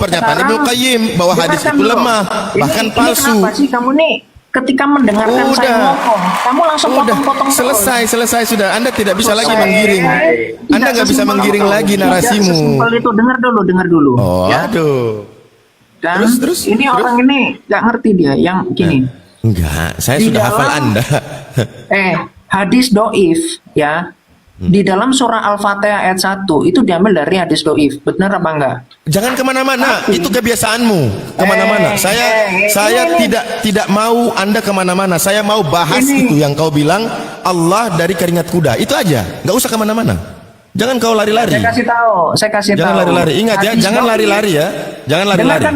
pernyataan Ibnu Qayyim bahwa hadis itu lemah, bahkan palsu. Kenapa sih kamu nih ketika mendengarkan saya ngomong, kamu langsung potong-potong selesai sudah. Anda tidak bisa lagi menggiring. Anda nggak bisa menggiring lagi narasimu. Sesimpel itu, dengar dulu. Oh, ya. aduh. Dan Terus. orang ini nggak ngerti dia yang gini. Enggak, saya sudah hafal Anda. Hadis doif ya. Di dalam surah Al-Fatihah ayat 1 itu diambil dari hadis doif. Benar apa enggak? Jangan kemana-mana, itu kebiasaanmu. Kemana-mana. Saya tidak mau Anda kemana-mana. Saya mau bahas itu yang kau bilang Allah dari keringat kuda. Itu aja. Nggak usah kemana-mana. Jangan kau lari-lari. Saya kasih tahu. Jangan lari-lari. Ingat ya, jangan lari-lari ya. Jangan lari-lari.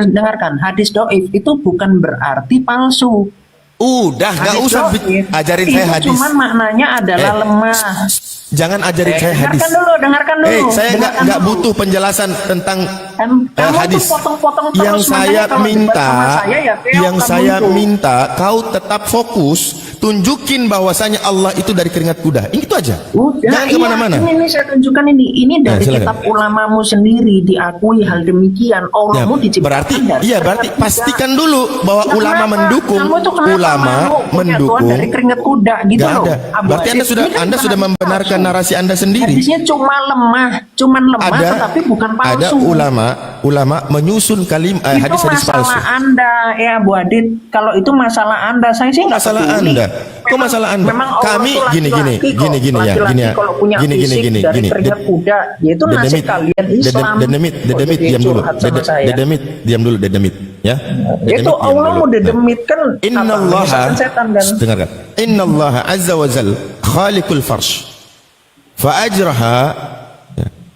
Dengarkan. Hadis doif itu bukan berarti palsu. Udah, nggak usah ajarin saya hadis. Cuman maknanya adalah lemah. Jangan ajarin saya hadis. Dengarkan dulu. Saya nggak butuh penjelasan tentang hadis. Potong-potong Yang saya minta, kau tetap fokus, tunjukin bahwasanya Allah itu dari keringat kuda. Ini itu aja. Jangan kemana-mana. Ini saya tunjukkan ini. Ini dari kitab ulamamu sendiri diakui hal demikian. Allahmu diciptakan berarti pastikan dulu bahwa ulama mendukung. Dari keringat kuda gitu loh. Berarti Anda sudah membenarkan narasi Anda sendiri. Hadisnya cuman lemah tetapi bukan palsu. Ada ulama menyusun hadis-hadis palsu. Masalah Anda ya Bu Adit. Kalau itu masalah Anda, saya sih nggak masalah peduli. Anda. Kok masalah Anda? Kami gini ya. Kalau punya fisik dari keringat kuda, yaitu nasib kalian Islam. Dedemit, diam dulu, Dedemit. Ya. Itu Allah mau dedemit kan? Innallaha, setan kan? dengarkan. Innallaha azza wa jal khaliqul farsh. Fa'ajraha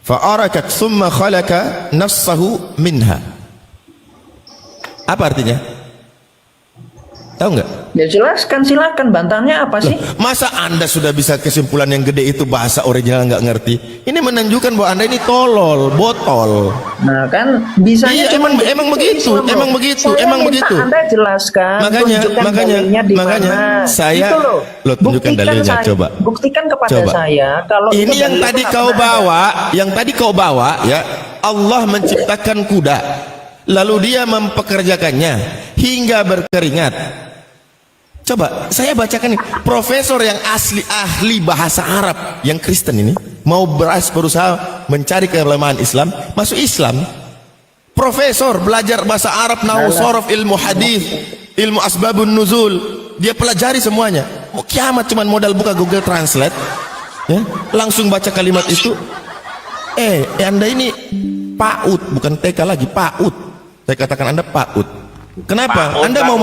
fa'arakat thumma khalaqa nafsahu minha. Apa artinya? Tahu nggak? Ya jelaskan, silakan. Bantahannya apa sih? Masa Anda sudah bisa kesimpulan yang gede itu bahasa original nggak ngerti? Ini menunjukkan bahwa Anda ini tolol, botol. Nah kan bisanya emang begitu. Anda jelaskan. Makanya saya gitu lo tunjukkan dalilnya, coba. Buktikan kepada saya kalau ini yang tadi kau bawa, ya Allah menciptakan kuda, lalu dia mempekerjakannya hingga berkeringat. Coba saya bacakan nih, profesor yang ahli bahasa Arab yang Kristen ini mau berusaha mencari kelemahan Islam, masuk Islam. Profesor belajar bahasa Arab, nahwu, sorof, ilmu hadis, ilmu asbabun nuzul, dia pelajari semuanya. Mau kiamat cuman modal buka Google Translate, ya, langsung baca kalimat itu. Anda ini PAUD, bukan TK lagi, PAUD. Saya katakan Anda PAUD. Kenapa? PAUD, Anda mau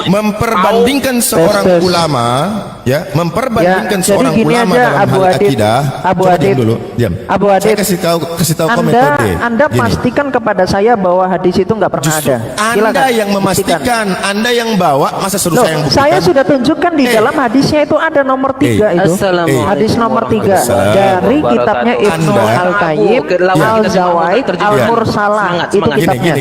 memperbandingkan seorang ulama, ya, memperbandingkan seorang ulama dalam hal akidah. Diam dulu, diam. Saya kasih tahu metode. Anda pastikan kepada saya bahwa hadis itu nggak pernah ada. Anda yang memastikan, Anda yang bawa, masa suruh saya yang buktikan? Saya sudah tunjukkan di dalam hadisnya itu ada nomor 3 itu. Hadis nomor 3 dari kitabnya Ibnu Al-Qayyim Al-Zawaid Al-Mursalah. Itu kitabnya.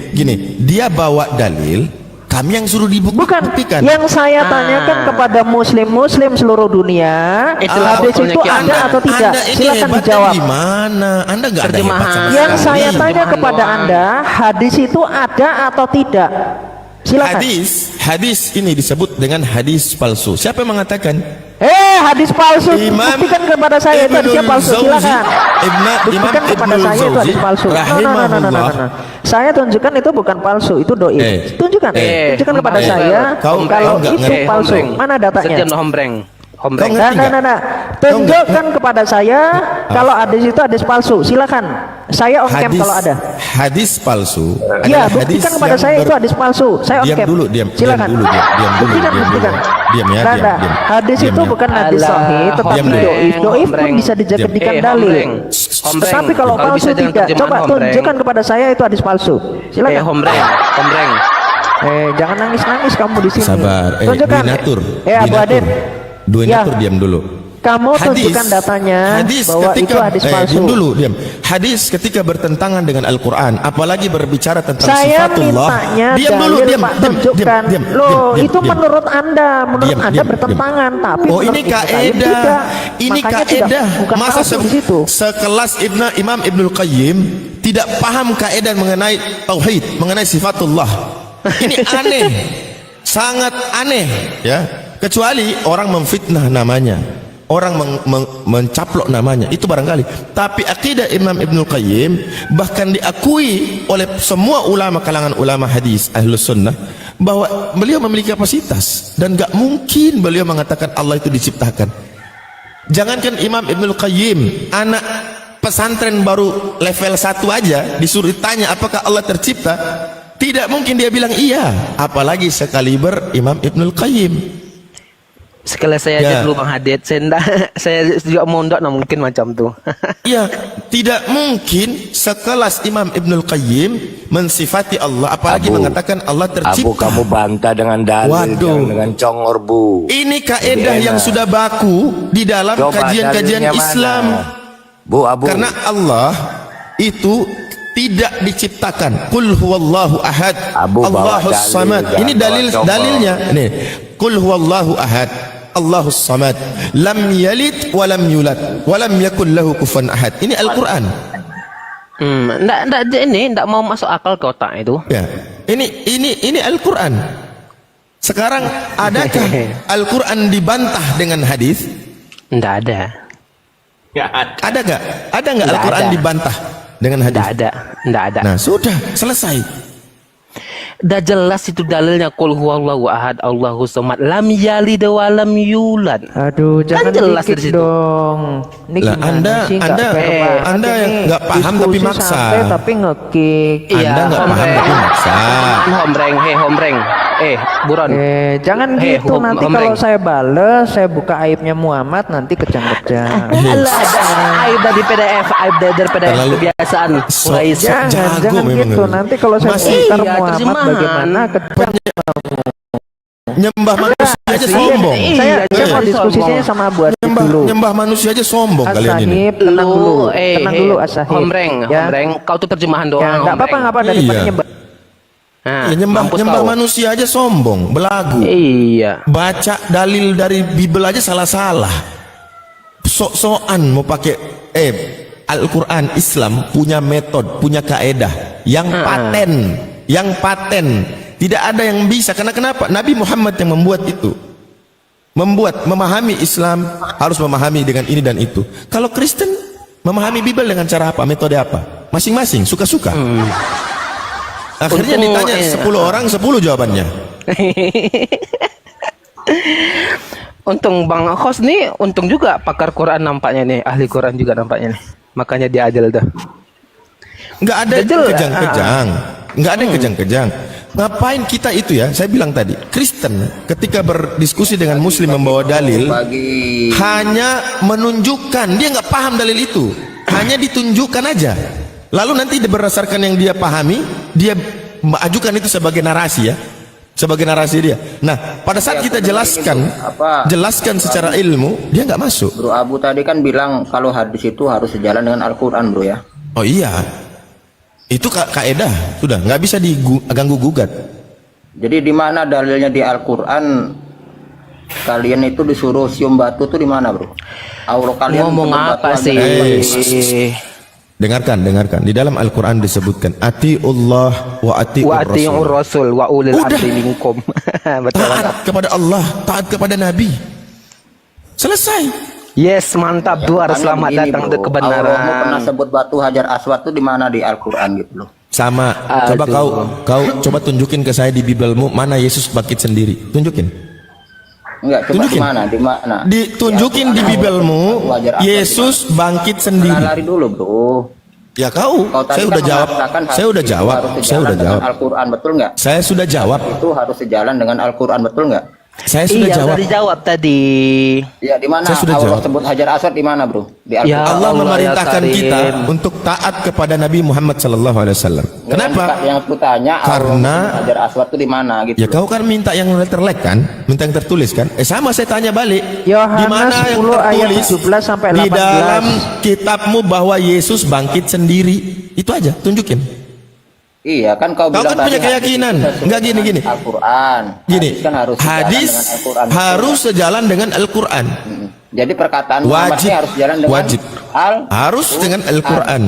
Gini. Dia bawa dalil, kami yang suruh dibuktikan. Bukan, yang saya tanyakan kepada muslim seluruh dunia, hadis itu ada atau tidak? Silakan dijawab. Gimana? Anda nggak ada hebat sama yang sekali. saya tanya kepada Anda, hadis itu ada atau tidak? Silakan. Hadis ini disebut dengan hadis palsu. Siapa yang mengatakan? Hadis palsu. Buktikan kepada saya itu hadisnya palsu. Silakan. Buktikan kepada saya itu hadis palsu. No. Saya tunjukkan itu bukan palsu, itu doi. Tunjukkan kepada saya kalau itu palsu. Mana datanya? Nah. Tunjukkan kepada saya kalau hadis itu hadis palsu. Silakan. Saya on cam kalau ada. Hadis palsu. Ya, buktikan kepada saya itu hadis palsu. Saya on cam. Silakan. Buktikan. Diam. Hadis itu bukan hadis sahih, tetapi doif pun bisa dijadikan dalil. Tetapi kalau palsu tidak. Coba tunjukkan kepada saya itu hadis palsu. Silakan. Hombreng. Jangan nangis kamu di sini. Sabar. Tunjukkan. Binatur. Abu Adit. Diam dulu. Kamu tunjukkan datanya bahwa itu hadis palsu. Diam. Hadis ketika bertentangan dengan Al-Quran, apalagi berbicara tentang saya sifatullah. Mintanya diam, Pak, tunjukkan. Loh, itu menurut Anda, bertentangan. Tapi ini kaedah. Ini kaedah. Masa sekelas Imam Ibnul Qayyim tidak paham kaedah mengenai tauhid, mengenai sifatullah. Ini aneh. Sangat aneh, ya. Kecuali orang memfitnah namanya, orang mencaplok namanya, itu barangkali. Tapi akidah Imam Ibnul Qayyim bahkan diakui oleh semua ulama kalangan ulama hadis Ahlus Sunnah bahwa beliau memiliki kapasitas dan gak mungkin beliau mengatakan Allah itu diciptakan. Jangankan Imam Ibnul Qayyim, anak pesantren baru level 1 aja disuruh tanya apakah Allah tercipta, tidak mungkin dia bilang iya, apalagi sekaliber Imam Ibnul Qayyim. Sekali saya aja dulu Bang Hadid, saya juga mondok, nah mungkin macam tuh. Ya, tidak mungkin sekelas Imam Ibnul Qayyim mensifati Allah, apalagi mengatakan Allah tercipta. Abu, kamu bantah dengan dalil, dengan congor, Bu. Ini kaedah yang sudah baku di dalam kajian-kajian Islam. Bu, Abu. Karena Allah itu tidak diciptakan. Qul huwallahu ahad, Allahus samad. Ini dalilnya. Ini Qul huwallahu ahad, Allahus samad, lam yalid wa lam yulad wa lam yakul lahu kufuwan ahad. Ini Al-Qur'an. Enggak mau masuk akal ke otak itu. Ya. Ini Al-Qur'an. Sekarang adakah Al-Qur'an dibantah dengan hadis? Enggak ada. Ada enggak? Ada enggak Al-Qur'an dibantah dengan hadis? Enggak ada. Nah, sudah selesai. Udah jelas itu dalilnya, qul huwallahu ahad Allahus samad lam yalid wa lam yulad. Aduh, jangan jelas dikit dong. Ini lah, Anda yang nggak paham tapi maksa. Tapi ngekik. Anda nggak paham tapi maksa. Hombreng. Buron. Jangan gitu. Nanti kalau saya bales, saya buka aibnya Muhammad, nanti kejang-kejang. Aib dari PDF, aib dari PDF kebiasaan. Jangan gitu. Nanti kalau saya bongkar Muhammad bagaimana kejam. Nyembah manusia aja sombong. Saya mau diskusinya sama Abu Adib dulu. Nyembah manusia aja sombong kalian ini. Tenang dulu As-Sahib. Hombreng, kau tuh terjemahan doang. Enggak apa-apa daripada nyembah. Ya, nyembah manusia aja sombong, belagu. Iya. Baca dalil dari Bible aja salah-salah. Sok-sokan mau pakai Al-Quran. Islam punya metode, punya kaedah yang paten. Tidak ada yang bisa. Karena kenapa? Nabi Muhammad yang membuat itu. Memahami Islam harus memahami dengan ini dan itu. Kalau Kristen memahami Bible dengan cara apa? Metode apa? Masing-masing suka-suka. Akhirnya ditanya 10 orang 10 jawabannya. Untung Bang Khos nih, untung juga pakar Quran nampaknya nih, ahli Quran juga nampaknya nih. Makanya dia adil dah. Enggak ada kejang-kejang. Enggak ada kejang-kejang. Ngapain kita itu ya? Saya bilang tadi, Kristen ketika berdiskusi dengan Muslim membawa dalil hanya menunjukkan, dia nggak paham dalil itu, hanya ditunjukkan aja. Lalu nanti berdasarkan yang dia pahami, dia ajukan itu sebagai narasi ya, sebagai narasi dia. Nah, pada saat kita jelaskan secara ilmu, dia nggak masuk. Bro Abu tadi kan bilang kalau hadis itu harus sejalan dengan Al-Quran, bro ya. Oh iya, itu kaedah sudah nggak bisa diganggu gugat. Jadi di mana dalilnya di Al-Quran? Kalian itu disuruh cium batu tuh di mana, bro? Allah kalian ngomong apa sih? Dengarkan. Di dalam Al-Quran disebutkan atiullah wa atiur rasul wa ulil amri minkum. Taat kepada Allah, taat kepada Nabi. Selesai. Yes, mantap. Dua harus selamat datang ke kebenaran. Allah pernah sebut batu Hajar Aswad itu di mana di Al-Quran gitu loh. Sama. Coba kau coba tunjukin ke saya di Biblemu mana Yesus bangkit sendiri. Tunjukin. Enggak, coba di mana? Ditunjukin di Biblemu Yesus bangkit sendiri. Lari dulu, bro. Ya saya udah jawab. Al-Quran betul nggak? Saya sudah jawab. Itu harus sejalan dengan Al-Quran betul nggak? Saya sudah Iya, jawab. udah dijawab tadi. Ya, di mana Saya sudah Allah jawab. sebut Hajar Aswad di mana, Bro? Di Ya. Al-Qur'an. Allah Allah memerintahkan ya kita Karim. untuk taat kepada Nabi Muhammad sallallahu alaihi wasallam. Kenapa? Yang aku tanya, Karena- Allah sebut Hajar Aswad itu di mana gitu. Ya kau kan minta yang letterlek kan, minta yang tertulis kan? Sama saya tanya balik. Yohanes Di mana yang 10 ayat tertulis 17 sampai di 18. dalam kitabmu bahwa Yesus bangkit sendiri? Itu aja, tunjukin. Iya, kan kau bilang kan punya tadi keyakinan. hadis itu Enggak sesuai gini. dengan Al-Qur'an. Gini, Hadis kan harus sejalan hadis dengan Al-Qur'an. harus sejalan dengan Al-Quran. Jadi perkataan Muhammad Wajib, ini harus sejalan dengan wajib. Harus dengan Al-Quran.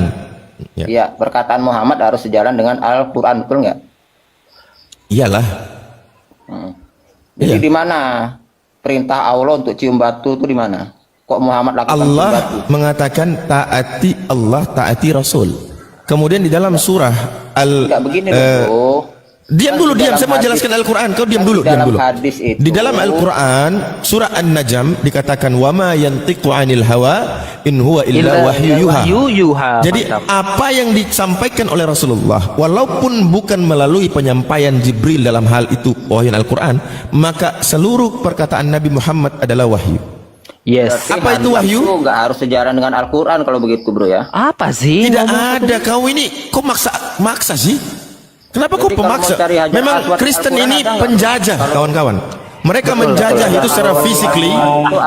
Ya. Iya, perkataan Muhammad harus sejalan dengan Al-Qur'an, betul nggak? Iyalah. Jadi Iya. di mana perintah Allah untuk cium batu itu di mana? Kok Muhammad lakukan cium Allah batu? mengatakan taati Allah, taati Rasul. Kemudian di dalam surah Enggak begini loh. diam Kan dulu, di diam. dalam Saya mau hadis- jelaskan Al-Quran. Kau diam kan dulu, di diam dalam dulu. hadis itu- Di dalam Al-Quran, surah An-Najm dikatakan wama yantiqu 'anil hawa in huwa illa wahyu yuha. yuha. Jadi Mantap. apa yang disampaikan oleh Rasulullah, walaupun bukan melalui penyampaian Jibril dalam hal itu wahyu Al-Quran, maka seluruh perkataan Nabi Muhammad adalah wahyu. Yes. Apa itu wahyu? Nggak harus sejalan dengan Al-Quran kalau begitu, Bro ya. Apa sih? Tidak ada. Kau ini kok maksa sih? Kenapa kau Jadi kalau pemaksa? mau cari Hajar Memang Aswad Kristen Al-Quran ini ada nggak? penjajah, kawan-kawan. Mereka menjajah itu secara physically,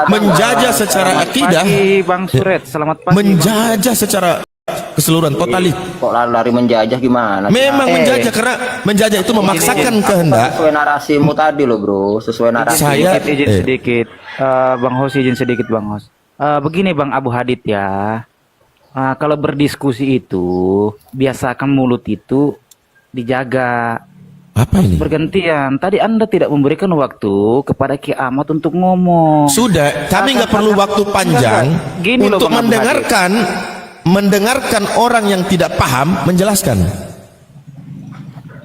menjajah secara akidah, Pagi Bang Suret, selamat pagi. menjajah secara keseluruhan totalis. Kok lari menjajah gimana? Memang menjajah, karena menjajah itu memaksakan kehendak. Sesuai narasimu tadi loh, Bro. Sesuai narasi. Saya- Izin sedikit, Bang Hos, izin sedikit Bang Hos. Begini Bang Abu Hadid ya, kalau berdiskusi itu biasakan mulut itu dijaga Apa ini? bergantian. Tadi Anda tidak memberikan waktu kepada Ki Ahmad untuk ngomong. Sudah, kami nggak perlu waktu panjang Gini loh, untuk Bang Abu mendengarkan orang yang tidak paham menjelaskan.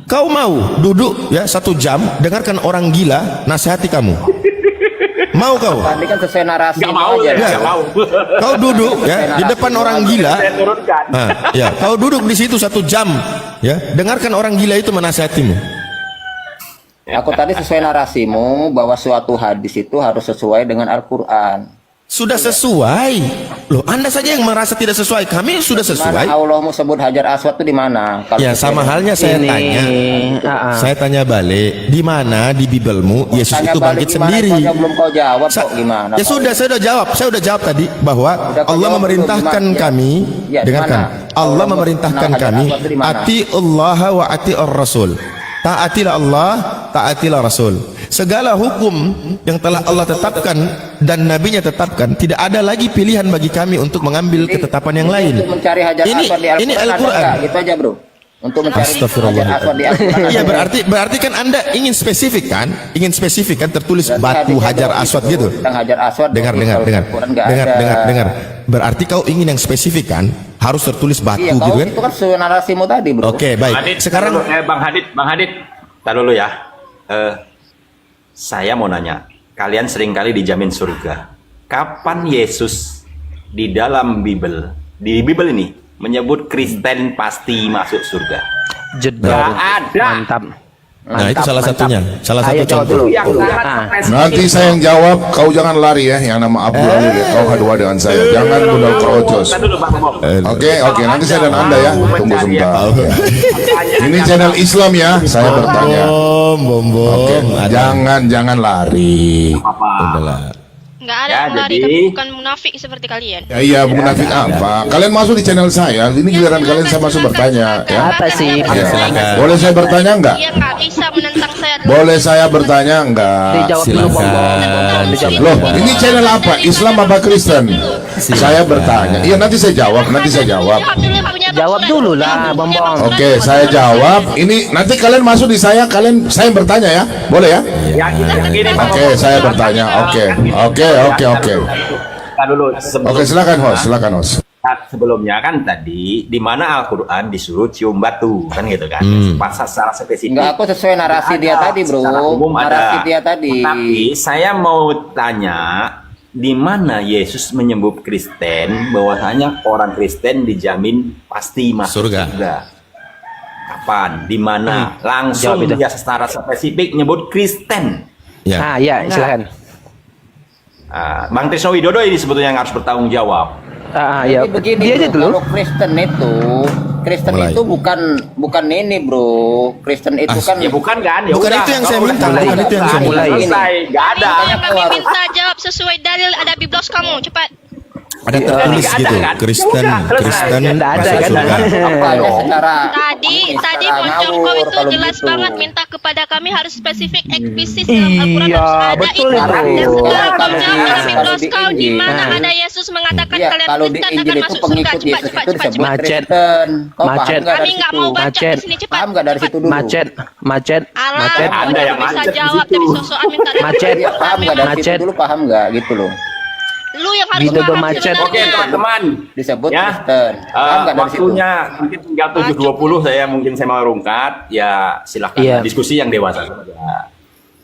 Kau mau duduk ya 1 jam dengarkan orang gila nasihati kamu? Mau kau? Tadi kan sesuai narasi. Nggak mau aja. ya, nggak mau. Kau duduk ya di depan orang gila. Ya, kau duduk di situ 1 jam ya, dengarkan orang gila itu menasihatimu. Aku tadi sesuai narasimu bahwa suatu hadis itu harus sesuai dengan Al-Quran. Sudah sesuai. Loh, Anda saja yang merasa tidak sesuai. Kami sudah sesuai. Mana Allah mau sebut Hajar Aswad itu di mana? Kalau Ya sesuai sama dengan- halnya saya Ini, tanya. Saya tanya balik, di mana di Bibelmu Yesus Tanya itu balik bangkit gimana, sendiri? kau aja belum kau jawab Sa- kok gimana? Ya Pak? sudah, saya sudah jawab. Saya sudah jawab tadi bahwa Udah kau Allah jawab memerintahkan dulu, di mana? kami, Ya, di dengarkan. mana? Allah Allah memerintahkan Hajar kami, Aswad itu di mana? ati Allah wa ati Rasul. Taatilah Allah, taatilah Rasul. Segala hukum yang telah Allah tetapkan dan nabinya tetapkan, tidak ada lagi pilihan bagi kami untuk mengambil ketetapan yang lain. Untuk mencari Hajar Aswad di Ini Al-Quran ada Al-Quran. nggak? Gitu aja, Bro. Untuk mencari Astagfirullah. Hajar Aswad di Al-Quran. Iya, ada. berarti kan Anda ingin spesifik kan? Ingin spesifik kan, tertulis Berarti batu hadisnya Hajar doang Aswad gitu, gitu. Tentang Hajar Aswad. Dengar, doang, dengar, kalau dengar. Al-Quran nggak Dengar, ada. dengar. Berarti kau ingin yang spesifik kan? Harus tertulis batu Iya, gitu kau kan? itu kan sesuai narasimu tadi, Bro. Oke, baik. Sekarang Bang Hadid, tar dulu ya. Saya mau nanya, kalian seringkali dijamin surga. Kapan Yesus di dalam Bible, di Bible ini menyebut Kristen pasti masuk surga? Jedor. Nggak ada. Mantap. nah itu salah satunya, salah Ayo satu jawab dulu. contoh. Yang sangat Nanti saya yang jawab, kau jangan lari ya. Yang nama Abdul Hamid, kau kedua dengan saya. Jangan modal kerocos. Tar dulu, Bang Bom. Oke, nanti saya dan Anda ya. Tunggu sebentar. Ini channel Islam ya. Saya bertanya. Bom. Oke, jangan lari. Udahlah. Nggak ada Ya, yang lari, jadi- tapi bukan munafik seperti kalian. Ya, iya, munafik apa? Kalian masuk di channel saya. Ini giliran kalian saya masuk bertanya ya. Apa sih? Ya. Silakan. Boleh saya bertanya enggak? Dia nggak bisa menentang saya dulu. Boleh saya bertanya enggak? Dijawab dulu, Bang. Silakan. Dijawab. Loh, ini channel apa? Islam apa Kristen? Saya bertanya. Iya, nanti saya jawab. Jawab dulu punya Jawab dulu lah, Bang Bom. Oke, saya jawab. Ini nanti kalian masuk di saya yang bertanya ya. Boleh ya? yang gini, Bang Oke, Bom. saya bertanya. Oke. Tar dulu, Oke, silakan host. Sebelumnya kan tadi di mana Al-Quran disuruh cium batu kan gitu kan, pasal secara spesifik. Enggak, aku sesuai narasi dia Ada, tadi, Bro. secara umum Narasi ada. dia tadi. Tapi saya mau tanya, di mana Yesus menyebut Kristen bahwasanya orang Kristen dijamin pasti masuk Surga. surga? Kapan? Di mana? Langsung Jawab itu. dia secara spesifik nyebut Kristen. Ya. Ya, silakan. Bang Trisno Widodo ini sebetulnya yang harus bertanggung jawab. Ya. Jadi begini, Dia aja bro, dulu. kalau Kristen Mulai. itu bukan ini, bro. Kristen itu kan Ya bukan kan? Ya Bukan udah, itu yang kalau saya udah minta, mulai, bukan itu yang saya minta. mulai. Selesai, nggak ada. Kami minta jawab sesuai dalil ada di blog kamu, cepat. Ada tertulis Nggak ada, gitu, kan? Kristen Ya udah, Kristen Nggak ada, masuk kan? surga. apanya secara Tadi secara Bang Joko ngawur itu kalau jelas gitu. banget minta kepada kami harus spesifik eksplisit dalam Al-Quran Iya, harus ada betul itu. itu. Dan sekarang Kalau kau di- jawab dalam kalau blog di kau di Injil. mana ada Yesus mengatakan Iya, kalian kalau di Kristen Injil akan itu masuk surga. pengikut Cepat, Yesus cepat, itu cepat, disebut cepat. Macet. Kristen. Kau paham Macet. nggak Kami dari nggak situ? mau baca Macet. di sini, cepat. Paham nggak dari cepat. situ dulu? Macet. Alah, Macet. kau Anda tidak yang bisa macet di jawab situ. dari sosokan minta dari Macet. Iya, paham nggak dari Macet. situ dulu, paham nggak gitu loh. Lu yang harus Gitu tuh, paham macet. sebenarnya. Oke teman-teman. Disebut Ya. Kristen. Paham nggak dari situ? Waktunya mungkin tinggal 7.20 saya mau rungkat. Ya silakan Iya. diskusi yang dewasa saja.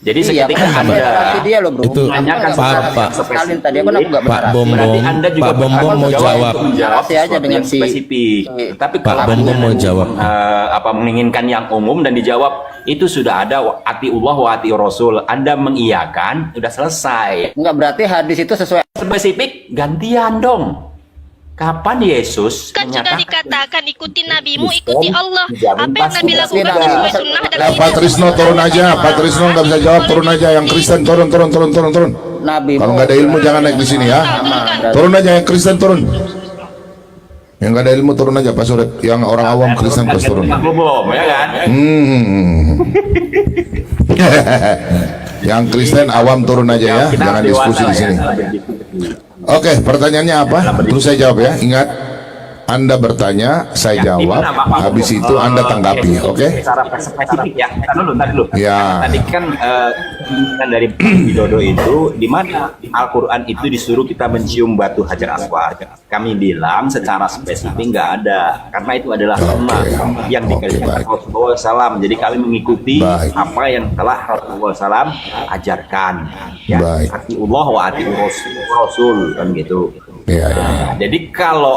Jadi Iya, seketika kan Anda narasi dia loh, bro. Itu, menanyakan Apa Pak, nggak Pak. sekali tadi aku nggak Pak benar. Bom berarti Bom, Anda juga Pak Bom Bom mau jawab. menjawab Narasi aja sesuatu dengan yang si- spesifik. Tapi Pak kalau Bom Bom mau Anda jawab. menginginkan yang umum dan dijawab itu sudah ada atiullah wa ati rasul. Anda mengiyakan, sudah selesai. Enggak, berarti hadis itu sesuai. Spesifik gantian dong. Kapan Yesus Kan sudah menyatakan dikatakan ikuti nabimu, ikuti Allah. Menjamin Apa yang pasti Nabi lakukan Nabi. sesuai sunnah dan Ya, Pak Trisno turun aja, Pak Trisno nggak bisa jawab, turun aja. Yang Kristen turun. Nabi. Kalau nggak ada ilmu jangan naik di sini ya. Turun aja yang Kristen turun. Yang nggak ada ilmu turun aja Pak Suret. Yang orang awam Kristen terus turun. Pak Bom, ya kan? Yang Kristen awam turun aja ya, Kita jangan harus diskusi dewasa di sini. ya. Oke, pertanyaannya apa? Terus saya jawab ya. Ingat, Anda bertanya, saya jawab. Gimana, Pak? Habis itu Anda tanggapi, oke? Secara spesifik ya. Ntar dulu. Ya. Tadi kan pembimbingan dari Pak Widodo itu di mana Al-Qur'an itu disuruh kita mencium batu Hajar Aswad. Kami bilang secara spesifik nggak ada karena itu adalah sunnah yang dikerjakan baik. Rasulullah SAW. Jadi kami mengikuti Baik. apa yang telah Rasulullah SAW ajarkan. Ya, Baik. atiullah wa ati rasul kan gitu. Ya, ya. Jadi kalau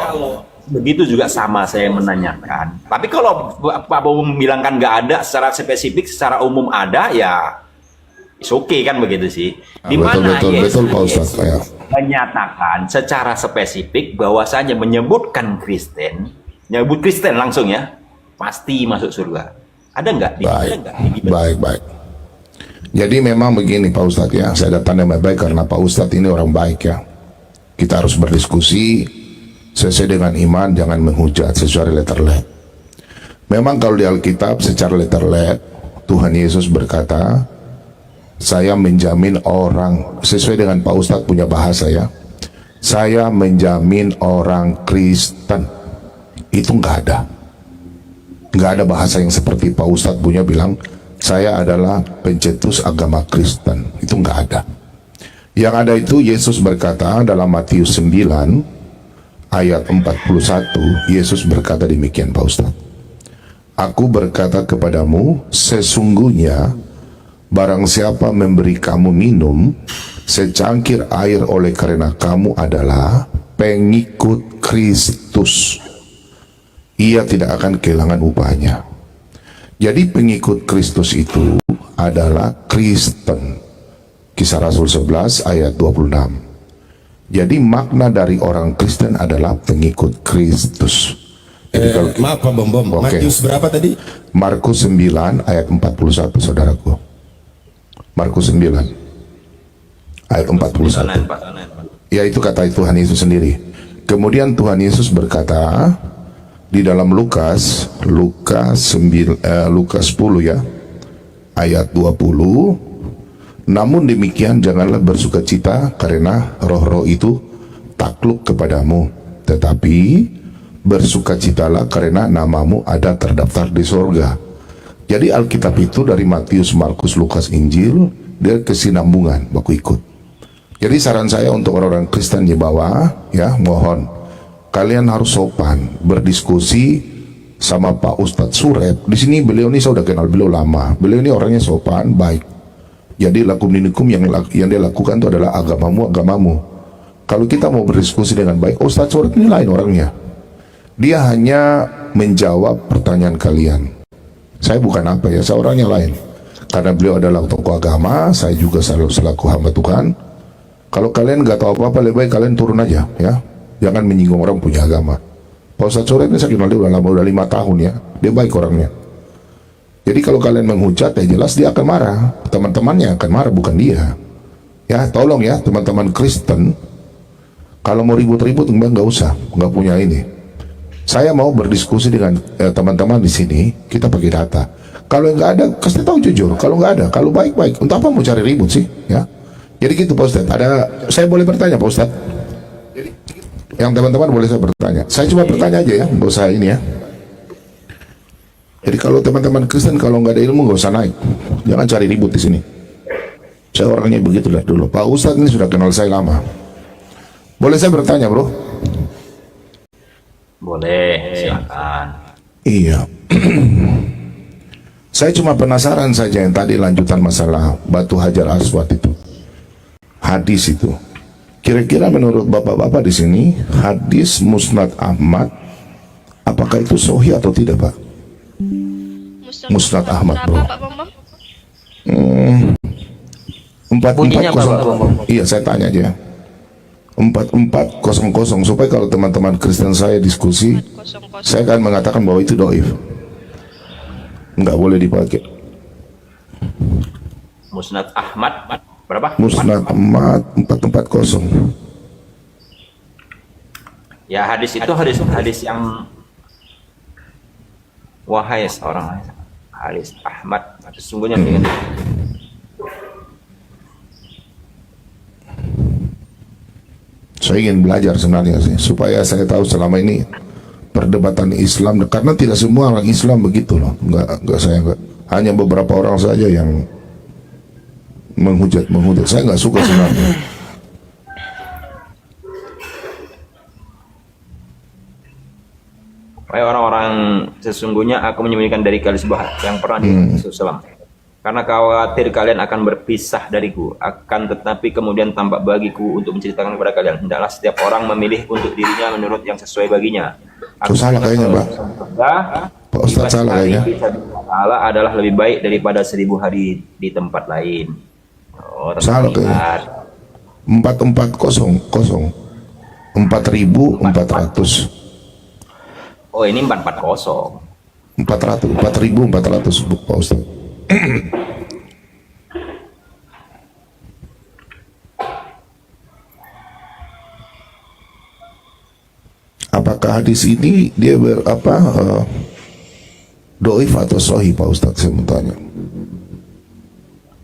begitu juga sama saya menanyakan. Tapi kalau Pak Bom bilang kan nggak ada secara spesifik, secara umum ada ya, oke kan begitu sih. Di mana Betul Pak Ustadz. Ya. menyatakan secara spesifik bahwasanya menyebut Kristen langsung ya, pasti masuk surga. Ada nggak? Baik. Jadi memang begini Pak Ustadz ya, saya datang dengan baik karena Pak Ustadz ini orang baik ya. Kita harus berdiskusi sesuai dengan iman, jangan menghujat sesuai letterlet. Memang kalau di Alkitab secara letterlet, Tuhan Yesus berkata, saya menjamin orang, sesuai dengan Pak Ustadz punya bahasa ya, saya menjamin orang Kristen. Itu nggak ada bahasa yang seperti Pak Ustadz punya bilang, saya adalah pencetus agama Kristen. Itu nggak ada. Yang ada itu Yesus berkata dalam Matius 9 ayat 41, Yesus berkata demikian Pak Ustadz, aku berkata kepadamu, sesungguhnya barang siapa memberi kamu minum secangkir air oleh karena kamu adalah pengikut Kristus, ia tidak akan kehilangan upahnya. Jadi pengikut Kristus itu adalah Kristen. Kisah Rasul 11 ayat 26. Jadi makna dari orang Kristen adalah pengikut Kristus. Jadi kalau Maaf Pak Bom Bom, Oke. Matius berapa tadi? Markus 9 ayat 41 saudaraku. Markus 9 ayat 41. Ya itu kata Tuhan Yesus sendiri. Kemudian Tuhan Yesus berkata di dalam Lukas 10 ya ayat 20, namun demikian janganlah bersukacita karena roh-roh itu takluk kepadamu, tetapi bersukacitalah karena namamu ada terdaftar di sorga. Jadi Alkitab itu dari Matius, Markus, Lukas, Injil, dia kesinambungan, baku ikut. Jadi saran saya untuk orang-orang Kristen di bawah, ya mohon kalian harus sopan berdiskusi sama Pak Ustadz Suret. Di sini beliau ini saya udah kenal beliau lama. Beliau ini orangnya sopan, baik. Jadi lakum dinukum yang dia lakukan itu adalah agamamu. Kalau kita mau berdiskusi dengan baik, Ustadz Suret ini lain orangnya. Dia hanya menjawab pertanyaan kalian. Saya bukan apa ya, saya orangnya lain. karena beliau adalah tokoh agama, saya juga selaku hamba Tuhan. Kalau kalian nggak tahu apa-apa, lebih baik kalian turun aja, ya. Jangan menyinggung orang punya agama. Pak Ustadz Surip ini saya kenal dia udah lama, udah 5 tahun ya. Dia baik orangnya. Jadi kalau kalian menghujat, ya jelas dia akan marah. Teman-temannya akan marah, bukan dia. Ya, tolong ya teman-teman Kristen, kalau mau ribut-ribut nggak usah, nggak punya ini. Saya mau berdiskusi dengan teman-teman di sini, kita pakai data. Kalau nggak ada, kasih tahu jujur. Kalau nggak ada, kalau baik-baik, untuk apa mau cari ribut sih? Ya. Jadi gitu Pak Ustadz. Saya boleh bertanya Pak Ustadz? Yang teman-teman boleh saya bertanya. Saya cuma bertanya aja ya, nggak usah ini ya. Jadi kalau teman-teman Kristen kalau nggak ada ilmu nggak usah naik, jangan cari ribut di sini. Saya orangnya begitulah dulu. Pak Ustadz ini sudah kenal saya lama. Boleh saya bertanya bro? Boleh, silakan. Iya. Saya cuma penasaran saja yang tadi lanjutan masalah batu hajar aswad itu, hadis itu. Kira-kira menurut bapak-bapak di sini, hadis Musnad Ahmad, apakah itu sahih atau tidak Pak? Musnad Ahmad bro. Berapa, Pak Bambang? 4400. Iya saya tanya aja. 4400 supaya kalau teman-teman Kristen saya diskusi, saya akan mengatakan bahwa itu doif, nggak boleh dipakai. Musnad Ahmad berapa? Musnad Ahmad 440. Ya hadis itu hadis yang wahai seorang hadis Ahmad sesungguhnya dengan saya ingin belajar sebenarnya sih, supaya saya tahu selama ini perdebatan Islam, karena tidak semua orang Islam begitu loh, enggak, hanya beberapa orang saja yang menghujat, saya nggak suka sebenarnya. wahai orang-orang sesungguhnya aku menyembunyikan dari kalian sebuah yang pernah Islam. Karena khawatir kalian akan berpisah dariku, akan tetapi kemudian tampak bagiku untuk menceritakan kepada kalian. Hendaklah setiap orang memilih untuk dirinya menurut yang sesuai baginya. Aku salah kayaknya Pak. Pak Ustadz salah kayaknya. Allah adalah lebih baik daripada 1000 hari di tempat lain. Oh, salah kayaknya. 4400. 4400. Oh ini 440. 4400 Pak Ustadz. Apakah hadis ini dia doif atau sahih Pak Ustadz, saya mau tanya.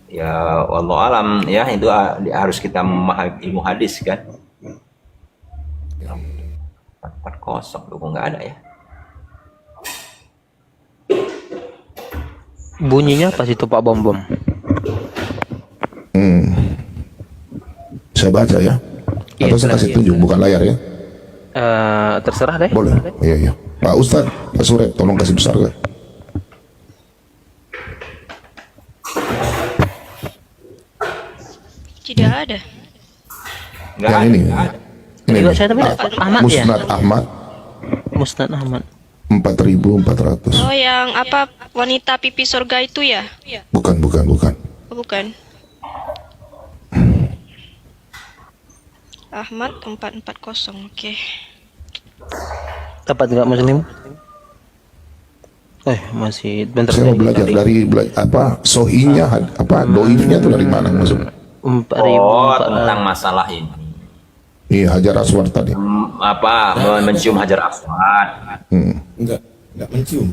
Ya wallahu alam ya, itu harus kita memahami ilmu hadis kan. 440 lu nggak ada ya. Bunyinya pas itu Pak Bom. Saya baca ya. Atau saya kasih tunjuk, bukan layar ya. Terserah deh. Boleh. Iya. Pak Ustadz, Pak Surep, tolong kasih besar kan. Tidak ada. Yang ini. Ini. Saya tapi Ahmad ya. Musnad Ahmad. Musnad Ahmad. 4400. Oh, yang apa wanita pipi surga itu ya? Bukan. Oh, bukan. Ahmad 440. Oke. Tepat nggak Muslim? Masih bentar. Saya mau belajar dari sohinya, doifnya itu dari mana maksudnya? Tentang masalah ini. Iya, hajar aswad tadi. Mencium hajar aswad. Enggak mencium.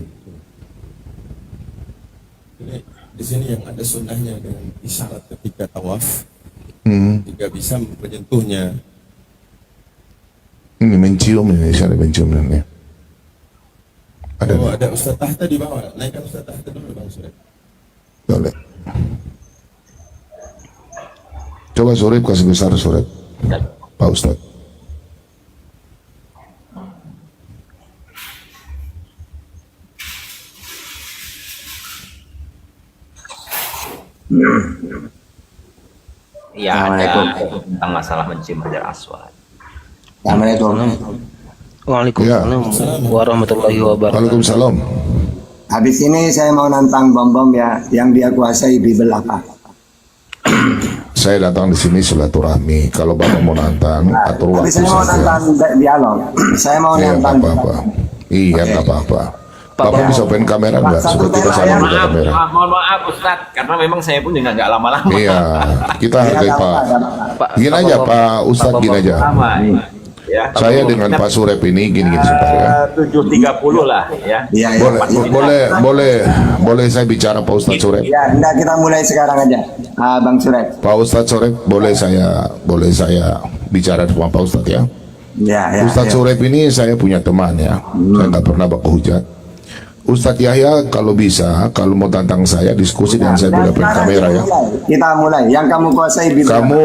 Ini di sini yang ada sunnahnya dengan isyarat ketika tawaf, jika bisa menyentuhnya. Ini mencium ini, isyarat mencium ini. Ada Ustaz Tahta di bawah. Naikkan Ustaz Tahta dulu Bang Surip. Boleh. Coba Surip kasih besar Surip. Pak Ustadz. Ya ada tentang masalah mencium hajar aswad. Waalaikumsalam warahmatullahi wabarakatuh. Waalaikumsalam. Habis ini saya mau nantang Bom ya, yang dia kuasai Bible apa? Saya datang di sini silaturahmi. Kalau Bapak mau nantang, atur Tapi waktu saya mau saja. nantang dialog. Saya mau Iya, nggak nantang. apa-apa. Iya, nggak apa-apa. Bapak bisa open kamera nggak? Satu Supaya kita tema sama ya. buka kamera. Mohon maaf Ustadz, karena memang saya pun juga nggak lama-lama. Iya, kita hargai Pak. Gini aja Pak Ustadz, gini aja. Lama, ya. Saya dengan Pak Surep ini gini-gini sebentar ya. 7.30 lah ya. Iya, iya. Boleh saya bicara Pak Ustadz Surep? Ya, enggak, kita mulai sekarang aja. Bang Surep. Pak Ustadz Surep, boleh saya bicara sama Pak Ustadz ya? Ya, ya. Ustadz ya. Surep ini saya punya teman ya. Saya nggak pernah baku hujat. Ustadz Yahya kalau bisa, kalau mau tantang saya diskusi dengan saya Dan boleh open sekarang kamera ya. Kita mulai. Yang kamu kuasai Bible. Kamu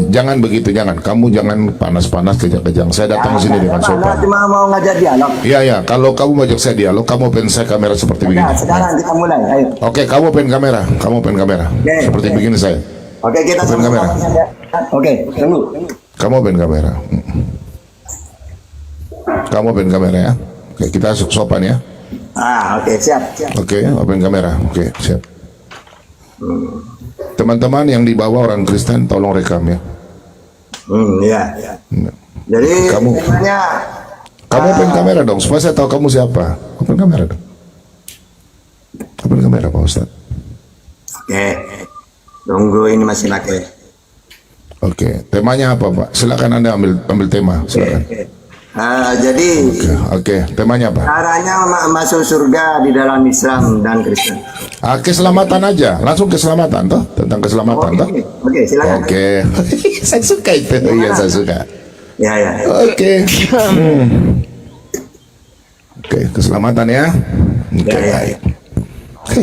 jangan begitu, jangan. Kamu jangan panas-panas kejang-kejang. Saya datang ke sini dengan sopan. Cuma mau ngajak dialog. Iya ya, kalau kamu mau ajak saya dialog, kamu open saya kamera seperti begini. Nah, sekarang kita mulai. Ayo. Oke, kamu open kamera, Oke, seperti oke. begini saya. Oke, kita Open kamera. Oke, tunggu. Kamu open kamera. Kamu open kamera ya. Oke, kita sopan ya. Oke, siap. Oke, open kamera. Oke, siap. Teman-teman yang dibawa orang Kristen, tolong rekam ya. Iya. Jadi Kamu- temanya Kamu open kamera dong, supaya saya tahu kamu siapa. Open kamera dong. Open kamera Pak Ustadz. oke. Tunggu, ini masih pakai. Oke, temanya apa Pak? Silakan Anda ambil tema, silakan. Jadi Oke, temanya apa? caranya masuk surga di dalam Islam dan Kristen. Keselamatan aja, langsung keselamatan toh, tentang keselamatan toh. Oke, silakan. Oke, saya suka itu. Iya, saya suka. Ya, ya. Oke. Oke, keselamatan ya. Oke, Ya, ya. baik. Oke,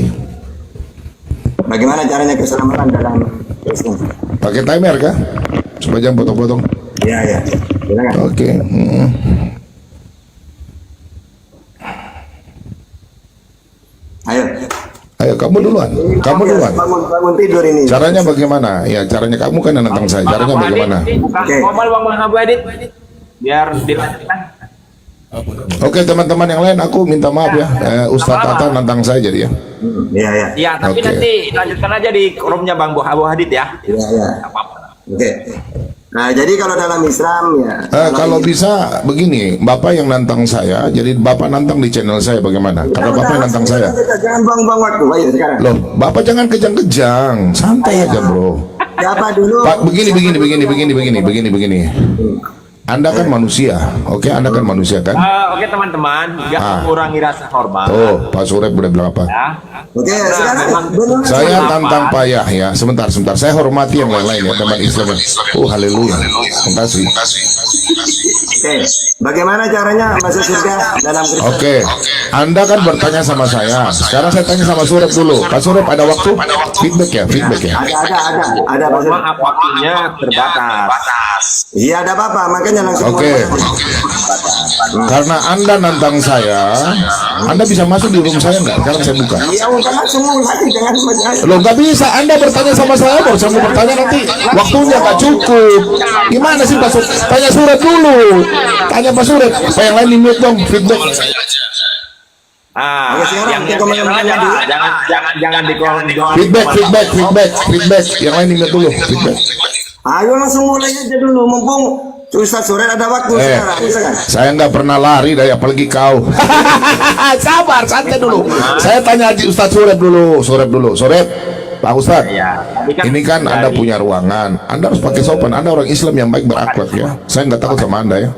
Bagaimana caranya keselamatan dalam Kristen? pakai timer kah? Supaya jangan potong-potong. Ya, ya. Silakan. Oke. Ayo. Ayo, kamu duluan. Kamu duluan. Bangun tidur ini. Caranya bagaimana? Ya, caranya kamu kan yang nantang saya. Caranya bagaimana? Oke. Ngomong Bang Abu Adit, biar dilanjutkan. Oke, teman-teman yang lain, aku minta maaf ya. Ustadz Tata nantang saya jadi ya. Iya, ya. Iya, tapi Oke. nanti lanjutkan aja di roomnya Bang Abu Adit ya. Iya, ya. Nggak apa-apa. Oke. Nah, jadi kalau dalam Islam ya. Kalau bisa begini, Bapak yang nantang saya, jadi Bapak nantang di channel saya bagaimana? Karena Bapak yang nantang saya. Jangan buang-buang waktu. Ayo sekarang. Loh, Bapak jangan kejang-kejang, santai aja bro. Siapa dulu? Pak, begini. Anda kan manusia, oke? Anda kan manusia kan? Oke teman-teman, nggak mengurangi rasa hormat. Oh, Pak Surep udah bilang apa? Ya. Oke, sekarang benar. Saya tantang Pak Yahya, sebentar. Saya hormati yang lain-lain ya, teman Islam. Oh, haleluya. Terima kasih. Oke, bagaimana caranya masuk surga dalam Kristen? Oke, Anda kan bertanya sama saya. Sekarang saya tanya sama Surep dulu. Pak Surep ada waktu? Feedback ya. Ada. Mohon maaf waktunya terbatas. Iya, ada apa-apa, makanya langsung. Oke. Karena Anda nantang saya, Anda bisa masuk di room saya nggak? Sekarang saya buka. Iya, udah langsung mulai, jangan macam. Loh, nggak bisa. Anda bertanya sama saya, baru saya mau bertanya nanti. Waktunya nggak cukup. Gimana sih Pak Surep? Tanya Surep dulu. Tanya Pak Surep. Pak yang lain di mute dong, feedback. Oke, sekarang Yang kita aja ngomong Pak. Jangan di Feedback. Yang lain di mute dulu, feedback. Ayo langsung mulai aja dulu, mumpung Ustaz sore ada waktu sekarang. Silakan. Saya nggak pernah lari dari apalagi kau. Sabar, santai dulu. Saya tanya Haji Ustadz Surep dulu. Surep, Pak Ustadz. Ini kan Anda punya ruangan. Anda harus pakai sopan. Anda orang Islam yang baik berakhlak ya. Saya nggak takut sama Anda ya.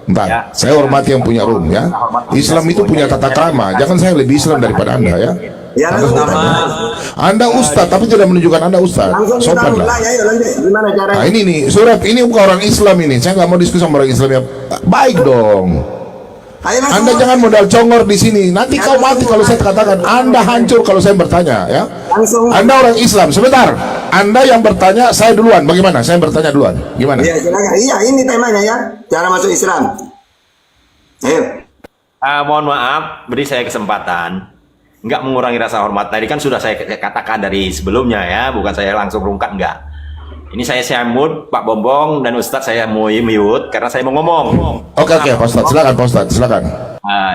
Entar, saya hormati yang punya room ya. Islam itu punya tata krama. Jangan saya lebih Islam daripada Anda ya. Ya, Anda Ustadz, tapi tidak menunjukkan Anda Ustadz. langsung kita Sopan lah. mulai. Ayo lanjut. Gimana caranya? Nah ini nih, Surep, ini bukan orang Islam ini. Saya nggak mau diskusi sama orang Islam yang baik dong. Ayo langsung. Anda jangan modal congor di sini. Nanti kau mati kalau saya katakan. Anda hancur kalau saya bertanya ya. Langsung. Anda orang Islam. Sebentar. Anda yang bertanya, saya duluan. Bagaimana? Saya bertanya duluan. Gimana? Iya, silakan. Iya, ini temanya ya. Cara masuk Islam. Ayo. Mohon maaf, beri saya kesempatan. Nggak mengurangi rasa hormat. Tadi kan sudah saya katakan dari sebelumnya ya, bukan saya langsung rungkat, nggak. Ini saya mute Pak Bombong dan Ustadz saya mau mute karena saya mau ngomong. Oke, Pak Ustadz. Silakan, Pak Ustadz. Silakan.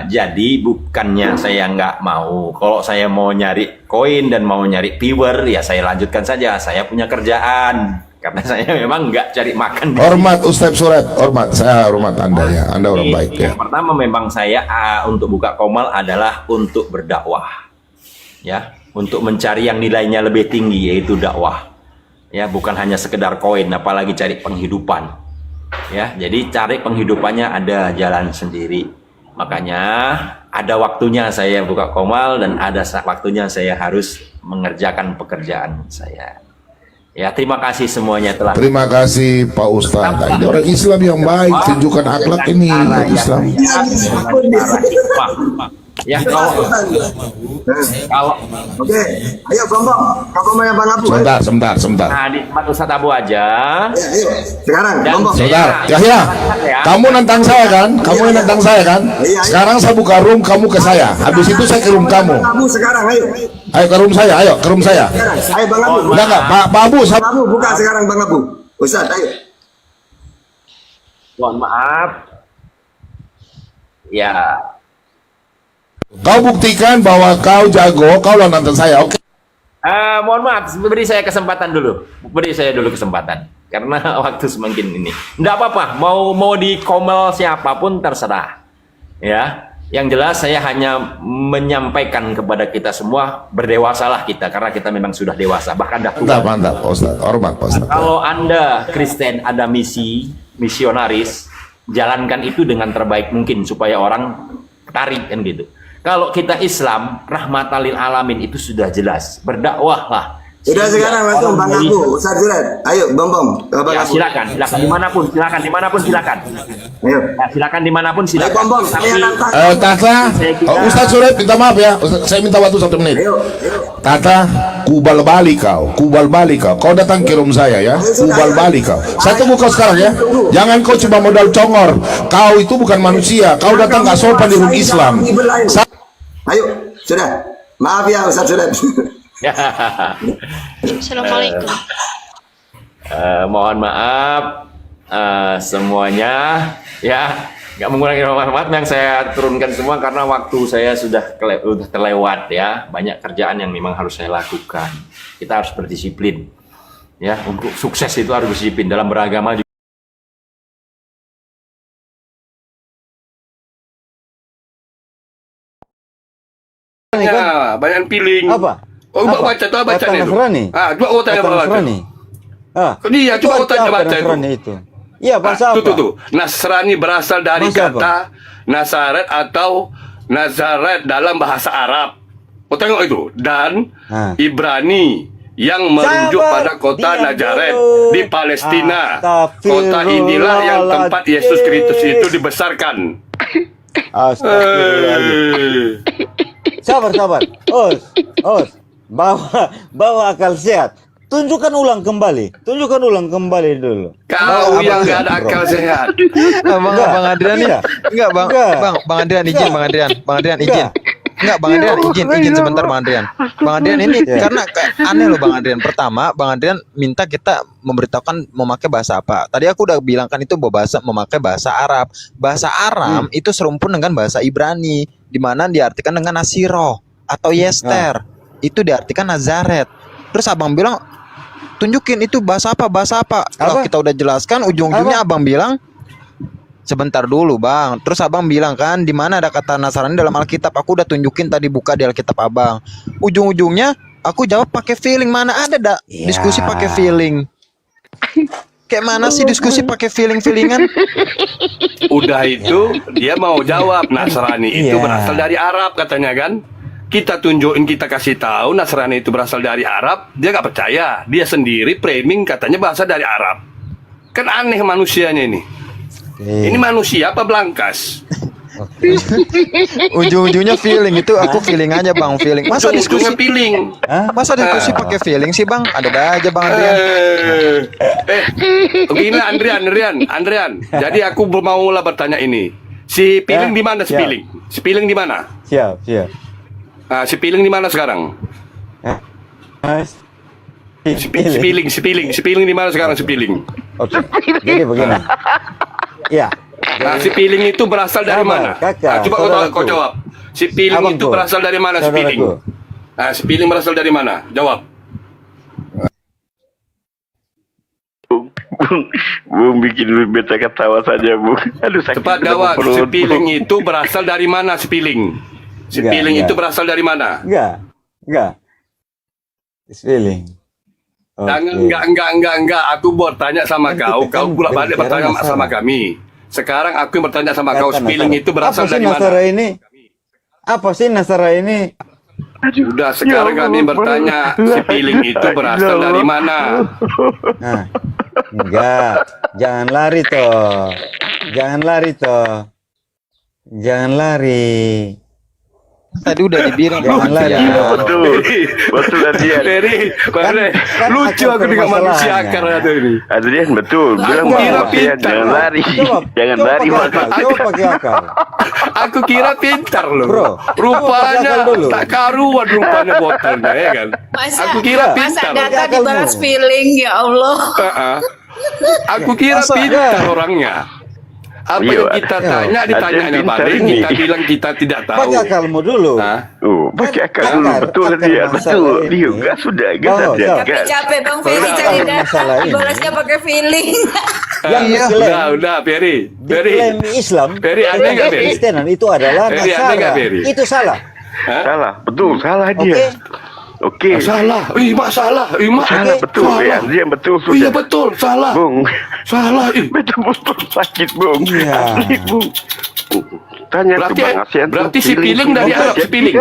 Jadi bukannya saya nggak mau. Kalau saya mau nyari koin dan mau nyari viewer, ya saya lanjutkan saja. Saya punya kerjaan. Karena saya memang nggak cari makan. Hormat Ustaz Suret, hormat. Saya hormat Anda ya. Anda orang baik ya. Yang pertama memang saya untuk buka Qomal adalah untuk berdakwah. Ya, untuk mencari yang nilainya lebih tinggi, yaitu dakwah. Ya, bukan hanya sekedar koin, apalagi cari penghidupan. Ya, jadi cari penghidupannya ada jalan sendiri. Makanya ada waktunya saya buka Qomal dan ada waktunya saya harus mengerjakan pekerjaan saya. Ya, terima kasih semuanya telah. Terima kasih Pak Ustadz. Ini orang Islam yang baik, tunjukkan akhlak ini untuk Islam. Ya, kalau Oke, ayo Bombong, kau yang Bang Abu. Sebentar. nah, di tempat Ustadz Abu aja. Ya, ayo, sekarang Dan Bombong. Saudara, Yahya, kamu nantang saya kan? Kamu yang nantang saya kan? Sekarang saya buka room, kamu ke saya. Habis itu saya ke room kamu. Bang Abu sekarang, ayo. Ayo ke room saya, ayo ke room saya. Sekarang, ayo Bang Abu. Enggak, Pak Abu, Bang Abu buka sekarang Bang Abu. Ustaz, ayo. Mohon maaf. Ya, kau buktikan bahwa kau jago, kau lah nantang saya, oke? mohon maaf, beri saya kesempatan dulu. Beri saya dulu kesempatan. Karena waktu semakin ini. Enggak apa-apa, mau di Qomal siapapun terserah. Ya, yang jelas saya hanya menyampaikan kepada kita semua, berdewasalah kita karena kita memang sudah dewasa, bahkan dah tua. Mantap, Pak Ustadz. Hormat, Pak Ustadz. Kalau Anda Kristen ada misionaris, jalankan itu dengan terbaik mungkin supaya orang tarik kan gitu. Kalau kita Islam, rahmatan lil alamin itu sudah jelas. Berdakwahlah. Sudah sekarang langsung Bang Abu, Ustaz Suret. Ayo Bombong, Bang Ya, Abu. silakan dimanapun silakan. Ayo. Ya, silakan dimanapun Ayo silakan. Bombong, saya nantang. Tata, Ustaz Suret minta maaf ya. Saya minta waktu 1 menit. Ayo. Tata, kubal balik kau. Kau datang ke room saya ya. Kubal balik kau. Saya tunggu kau sekarang ya. Jangan kau cuma modal congor. Kau itu bukan manusia. Kau datang nggak sopan di room Islam. Ayo, sudah. Maaf ya Ustaz Suret. Assalamualaikum. Mohon maaf semuanya ya, nggak mengurangi hormat yang saya turunkan semua karena waktu saya sudah terlewat ya. Banyak kerjaan yang memang harus saya lakukan. Kita harus berdisiplin ya, untuk sukses itu harus berdisiplin dalam beragama juga. Ya, banyak piling. Apa? Oh, baca nih. Coba kau tanya baca. Iya, coba kau tanya baca itu. Iya, bahasa apa? Tuh. Nasrani berasal dari kata Nazaret atau Nazaret dalam bahasa Arab. Kau tengok itu. Dan Ibrani yang merujuk pada kota Nazaret di Palestina. Kota inilah yang tempat Yesus Kristus itu dibesarkan. Sabar. Os. Bawa akal sehat. Tunjukkan ulang kembali dulu. Kau yang gak ada akal sehat. Bang Adrian nih. Enggak, Bang Adrian izin, Bang Adrian izin. Enggak, Bang Adrian izin sebentar Bang Adrian. Bang Adrian ini karena aneh loh Bang Adrian. Pertama, Bang Adrian minta kita memberitahukan memakai bahasa apa. Tadi aku udah bilang kan itu memakai bahasa Arab. Bahasa Aram itu serumpun dengan bahasa Ibrani, di mana diartikan dengan Nasiro atau Yester. Itu diartikan Nazaret. Terus Abang bilang, tunjukin itu bahasa apa? Kalau kita udah jelaskan, ujung-ujungnya Abang bilang, sebentar dulu Bang. Terus Abang bilang kan, di mana ada kata Nasrani dalam Alkitab? Aku udah tunjukin tadi, buka di Alkitab Abang. Ujung-ujungnya aku jawab pakai feeling. Mana ada diskusi pakai feeling? Kayak mana sih diskusi pakai feeling-feelingan? Udah itu dia mau jawab Nasrani itu berasal dari Arab katanya kan. Kita tunjukin, kita kasih tahu Nasrani itu berasal dari Arab, dia nggak percaya. Dia sendiri framing katanya bahasa dari Arab. Kan aneh manusianya ini. Ini manusia apa belangkas? Ujung-ujungnya feeling itu, aku feeling aja Bang, feeling. Masa diskusi feeling? Masa diskusi pakai feeling sih Bang? Ada aja Bang Adrian. Begini Andrian. Jadi aku mau bertanya ini. Si Piling di mana? Si Piling di mana? Siap. Si Piling di mana sekarang? Si Piling di mana sekarang si Piling? Oke. Jadi begini. Ya. Nah, si piling itu berasal dari mana? Kakak, Coba kau jawab. Si piling itu berasal dari mana si piling? Nah, si piling berasal dari mana? Jawab. Bung bikin beta ketawa saja, Bung. Aduh, sakit. Cepat jawab. Si piling itu berasal dari mana si piling? Si piling itu berasal dari mana? Enggak. Feeling. Jangan enggak. Aku bertanya sama kau pula balik bertanya sama kami. Sekarang aku yang bertanya sama kau, feeling itu berasal dari mana? Apa sih Nasara ini? Sudah, sekarang kami bertanya, si feeling itu berasal dari mana? Nah, enggak. Jangan lari. Tadi udah dibilang Jangan lari. Betul Adrian. Lucu aku dengan manusia akar atau ini. Adrian betul. Bilang jangan lari. Jangan lari. Coba pakai akal. Aku kira pintar loh. Bro, rupanya tak karuan rupanya botolnya ya kan. Aku kira pintar. Masa data dibalas feeling, ya Allah. Aku kira pintar orangnya. Apa yang kita tanya ditanya balik, kita bilang kita tidak tahu. Pakai akalmu dulu. Pakai akal dulu. Betul dia. Betul. Dia enggak sudah. Capek Bang Ferry cari data, balasnya pakai feeling. Udah, Ferry. Islam, Ferry, aneh nggak Ferry? Kristenan itu adalah Ferry, aneh nggak Ferry? Itu salah. Salah. Betul. Salah dia. Oke. Salah. Salah. Salah betul. Ya, dia betul sudah. Iya betul, salah. Bung. Salah. Beta betul sakit, Bung. Iya. Asli, Bung. Tanya Berarti, ke Bang Asian. berarti si piling dari Arab, si piling.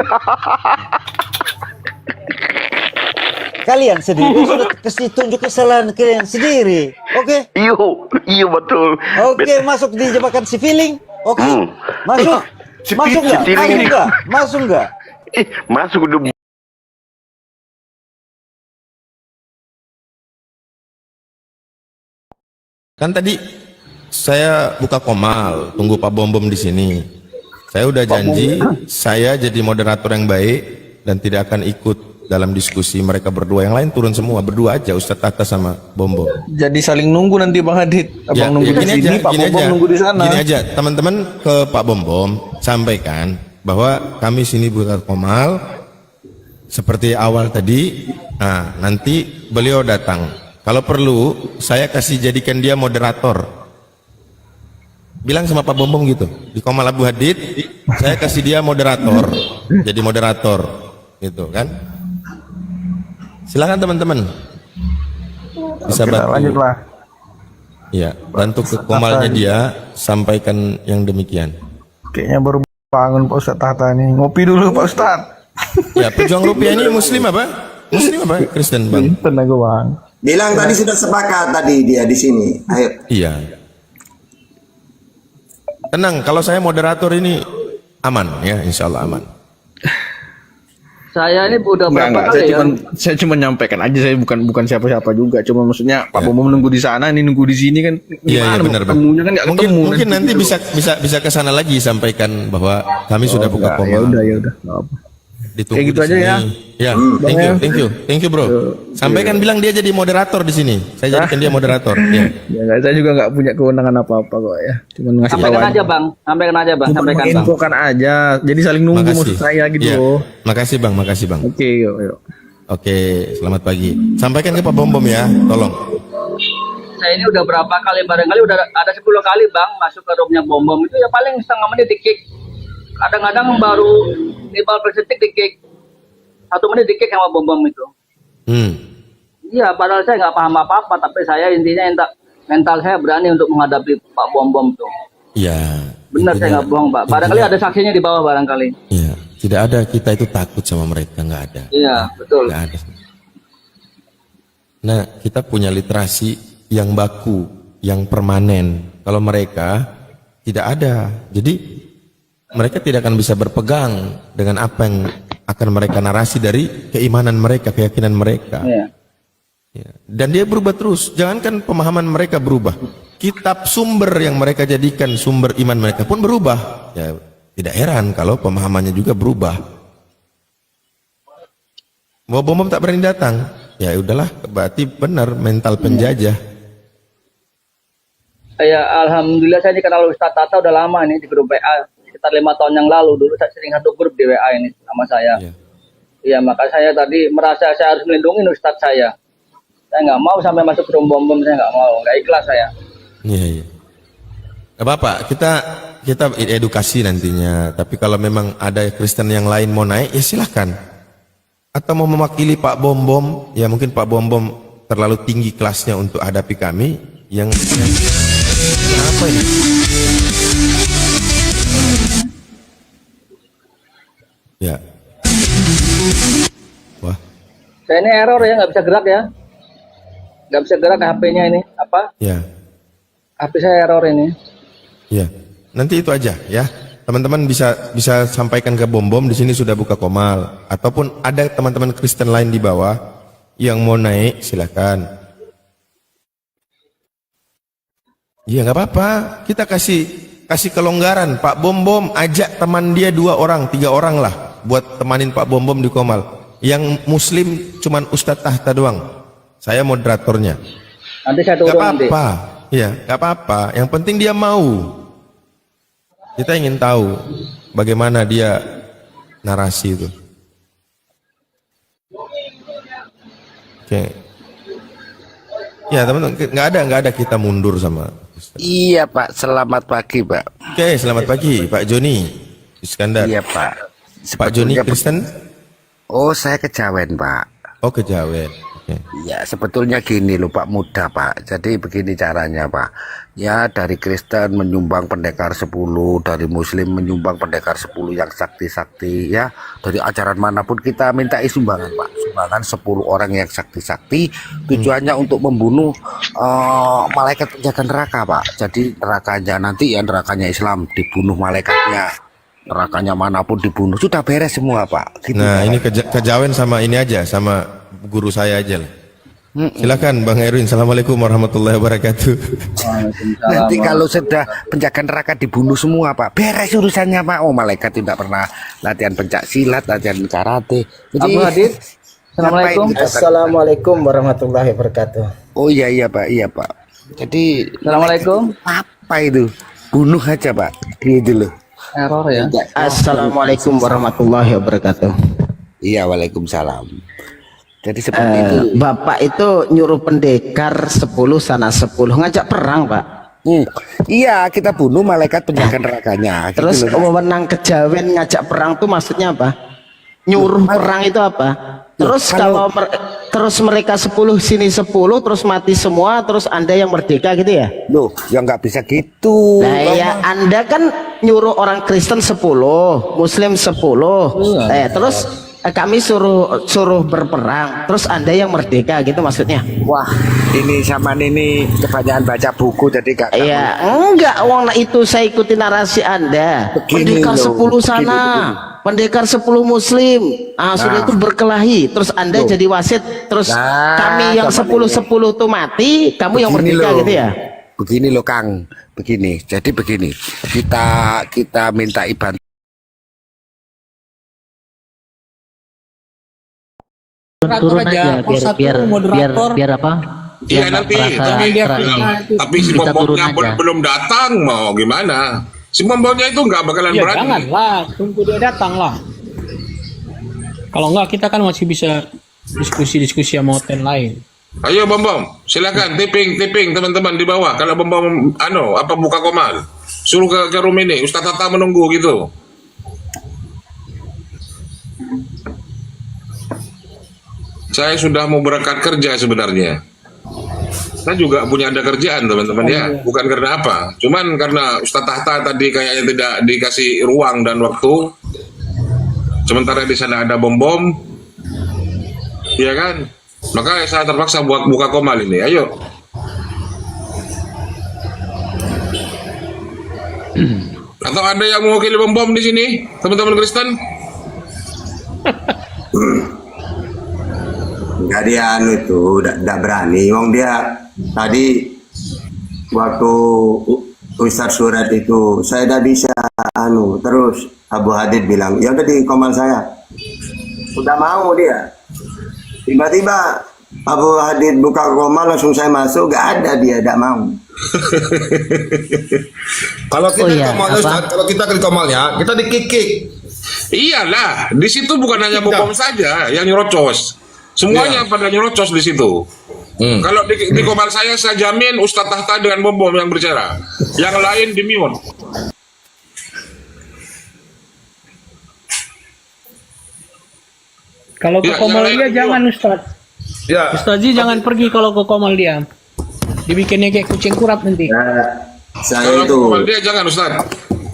Kalian sendiri sudah kasih tunjuk kesalahan kalian sendiri. Oke? Iya betul. Oke, masuk di jebakan si feeling. Oke? Masuk. Masuk nggak? Masuk udah. Kan tadi saya buka komal, tunggu Pak Bom di sini. Saya udah janji, saya jadi moderator yang baik dan tidak akan ikut dalam diskusi mereka berdua. Yang lain turun semua, berdua aja Ustadz Tata sama Bom. Jadi saling nunggu nanti Bang Adit. Abang nunggu di sini, Pak Bom nunggu di sana. Gini aja, teman-teman ke Pak Bom sampaikan bahwa kami sini buka komal seperti awal tadi. Nah, nanti beliau datang. Kalau perlu, saya kasih jadikan dia moderator. Bilang sama Pak Bom gitu. Di Komal Abu Hadid, saya kasih dia moderator. Jadi moderator. Gitu kan. Silakan teman-teman. Bisa bantu. Lanjutlah. Iya, bantu ke Komalnya dia, sampaikan yang demikian. Kayaknya baru bangun Pak Ustadz Tata nih. Ngopi dulu Pak Ustadz. Ya, pejuang rupiah ini muslim apa? Muslim apa? Kristen, Bang? Tenang Bang. Bilang tadi sudah sepakat tadi dia di sini. Ayo. Iya. Tenang, kalau saya moderator ini aman ya, insya Allah aman. Saya ini udah berapa kali ya? Saya cuma nyampaikan aja, saya bukan siapa-siapa juga. Cuma maksudnya Pak Bom nunggu di sana, ini nunggu di sini kan. Iya, benar. Ketemunya kan nggak ketemu. Mungkin nanti bisa ke sana lagi, sampaikan bahwa kami sudah buka komal. Ya udah. Nggak apa. Ditunggu kayak gitu aja ya. Ya, thank you bro. Sampaikan bilang dia jadi moderator di sini. Saya jadikan dia moderator. Ya. Saya juga nggak punya kewenangan apa-apa kok ya. Cuma ngasih tahu sampaikan aja bang, sampaikan bang. Infokan aja. Jadi saling nunggu maksud saya gitu. Ya. Makasih bang. Oke, yuk. Oke, selamat pagi. Sampaikan ke Pak Bom ya, tolong. Saya ini udah berapa kali, barangkali udah ada 10 kali bang masuk ke roomnya Bom itu ya paling setengah menit di kick. Kadang-kadang baru 15 detik di kick. 1 menit di kick sama Bom itu. Iya, padahal saya nggak paham apa-apa, tapi saya intinya mental saya berani untuk menghadapi Pak Bom tuh. Iya. Benar, saya nggak bohong Pak. Barangkali ada saksinya di bawah barangkali. Iya, tidak ada kita itu takut sama mereka, nggak ada. Iya, betul. Nggak ada. Nah, kita punya literasi yang baku, yang permanen. Kalau mereka tidak ada, jadi mereka tidak akan bisa berpegang dengan apa yang akan mereka narasi dari keimanan mereka, keyakinan mereka. Iya. Ya. Dan dia berubah terus. Jangankan pemahaman mereka berubah, kitab sumber yang mereka jadikan sumber iman mereka pun berubah. Ya, tidak heran kalau pemahamannya juga berubah. Mau Bom tak berani datang, ya udahlah, berarti benar mental penjajah. Ya, alhamdulillah saya ini kenal Ustadz Tata udah lama nih di grup WA, sekitar 5 tahun yang lalu. Dulu saya sering satu grup di WA ini sama saya. Iya, maka saya tadi merasa saya harus melindungi Ustadz saya. Saya nggak mau sampai masuk ke bom, saya nggak mau, nggak ikhlas saya. Iya. Gak apa-apa, kita edukasi nantinya. Tapi kalau memang ada Kristen yang lain mau naik, ya silahkan. Atau mau mewakili Pak Bom, ya mungkin Pak Bom terlalu tinggi kelasnya untuk hadapi kami. Yang apa ini? Ya. Wah. Saya ini error ya, nggak bisa gerak ya. Nggak bisa gerak HP-nya ini. Apa? Ya. HP saya error ini. Ya. Nanti itu aja ya. Teman-teman bisa sampaikan ke Bom di sini sudah buka komal. Ataupun ada teman-teman Kristen lain di bawah yang mau naik, silakan. Iya nggak apa-apa, kita kasih kelonggaran. Pak Bom ajak teman dia 2 orang, 3 orang lah buat temanin Pak Bom di komal. Yang Muslim cuman Ustadz Tahta doang. Saya moderatornya. Nanti saya turun nanti. Gak apa-apa, ya nggak apa-apa. Yang penting dia mau. Kita ingin tahu bagaimana dia narasi itu. Oke. Ya teman-teman, nggak ada kita mundur sama. Iya Pak, selamat pagi Pak. Oke, selamat pagi Pak Joni Iskandar. Iya Pak. Pak Joni Kristen? Oh saya Kejawen Pak. Oh Kejawen. Oke. Ya sebetulnya gini loh Pak, mudah Pak. Jadi begini caranya Pak. Ya dari Kristen menyumbang pendekar 10, dari Muslim menyumbang pendekar 10 yang sakti-sakti ya. Dari ajaran manapun kita minta sumbangan Pak. Sumbangan 10 orang yang sakti-sakti. Tujuannya untuk membunuh malaikat penjaga neraka Pak. Jadi nerakanya nanti ya nerakanya Islam dibunuh malaikatnya. Nerakanya manapun dibunuh. Sudah beres semua Pak. Gitu, nah Pak. ini Kejawen sama ini aja, sama guru saya aja lah. Silakan Bang Erwin. Assalamualaikum warahmatullahi wabarakatuh. Nanti kalau sudah penjaga neraka dibunuh semua Pak, beres urusannya Pak. Oh malaikat tidak pernah latihan pencak silat, latihan karate. Jadi, Abu Hadid, Assalamualaikum. Assalamualaikum warahmatullahi wabarakatuh. Oh iya Pak. Jadi Assalamualaikum. Apa itu? Bunuh aja Pak. Gitu loh. Error ya. Assalamualaikum warahmatullahi wabarakatuh. Iya, waalaikumsalam. Jadi seperti itu. Bapak itu nyuruh pendekar 10 sana 10 ngajak perang Pak. Iya, kita bunuh malaikat penjaga nerakanya. Terus gitu loh, wewenang Kejawen ngajak perang tuh maksudnya apa? Nyuruh perang itu apa? Terus kalau terus mereka 10 sini 10 terus mati semua terus Anda yang merdeka gitu ya? Loh, ya nggak bisa gitu. Nah ya Anda kan nyuruh orang Kristen 10, Muslim 10. Terus kami suruh berperang, terus Anda yang merdeka gitu maksudnya? Wah, ini sama ini kebanyakan baca buku jadi gak. Iya, enggak, wong itu saya ikuti narasi Anda. Begini Pendekar loh, 10 sana, pendekar 10 Muslim, sudah itu berkelahi, terus Anda jadi wasit, terus kami yang 10-10 tuh mati, kamu yang merdeka gitu ya? Begini loh Kang, begini. Jadi begini, kita minta bantuan. Turun aja biar apa? Iya nanti tapi si Bombomnya belum datang mau gimana? Si Bombomnya itu nggak bakalan berani. Janganlah, tunggu dia datang lah. Kalau enggak kita kan masih bisa diskusi sama hotel lain. Ayo Bom, silakan tipping teman-teman di bawah. Kalau Bom apa buka komal, suruh ke room ini. Ustaz Tata menunggu gitu. Saya sudah mau berangkat kerja sebenarnya. Saya juga punya ada kerjaan teman-teman ya. Bukan karena apa. Cuman karena Ustaz Tahta tadi kayaknya tidak dikasih ruang dan waktu. Sementara di sana ada bom. Iya kan? Maka saya terpaksa buat buka komal ini. Ayo. Atau ada yang mewakili bom di sini, teman-teman Kristen? Enggak, dia itu udah berani. Wong dia tadi waktu Ustadz Surat itu saya udah bisa terus Abu Hadid bilang ya udah di komal saya. Udah mau dia. Tiba-tiba Abu Hadid buka komal langsung saya masuk, gak ada dia, gak mau. Kalau kita kalau kita ke komalnya, kita dikikik. Iyalah, di situ bukan hanya bom saja yang nyerocos. Semuanya pada nyerocos di situ. Kalau di komal saya jamin Ustadz Tahta dengan bom yang berbicara. Yang lain di mute. Kalau ke Komal dia jangan Ustaz. Ya. Ustazi jangan pergi kalau ke Komal dia. Dibikinnya kayak kucing kurap nanti. Saya itu. Komal dia jangan Ustaz.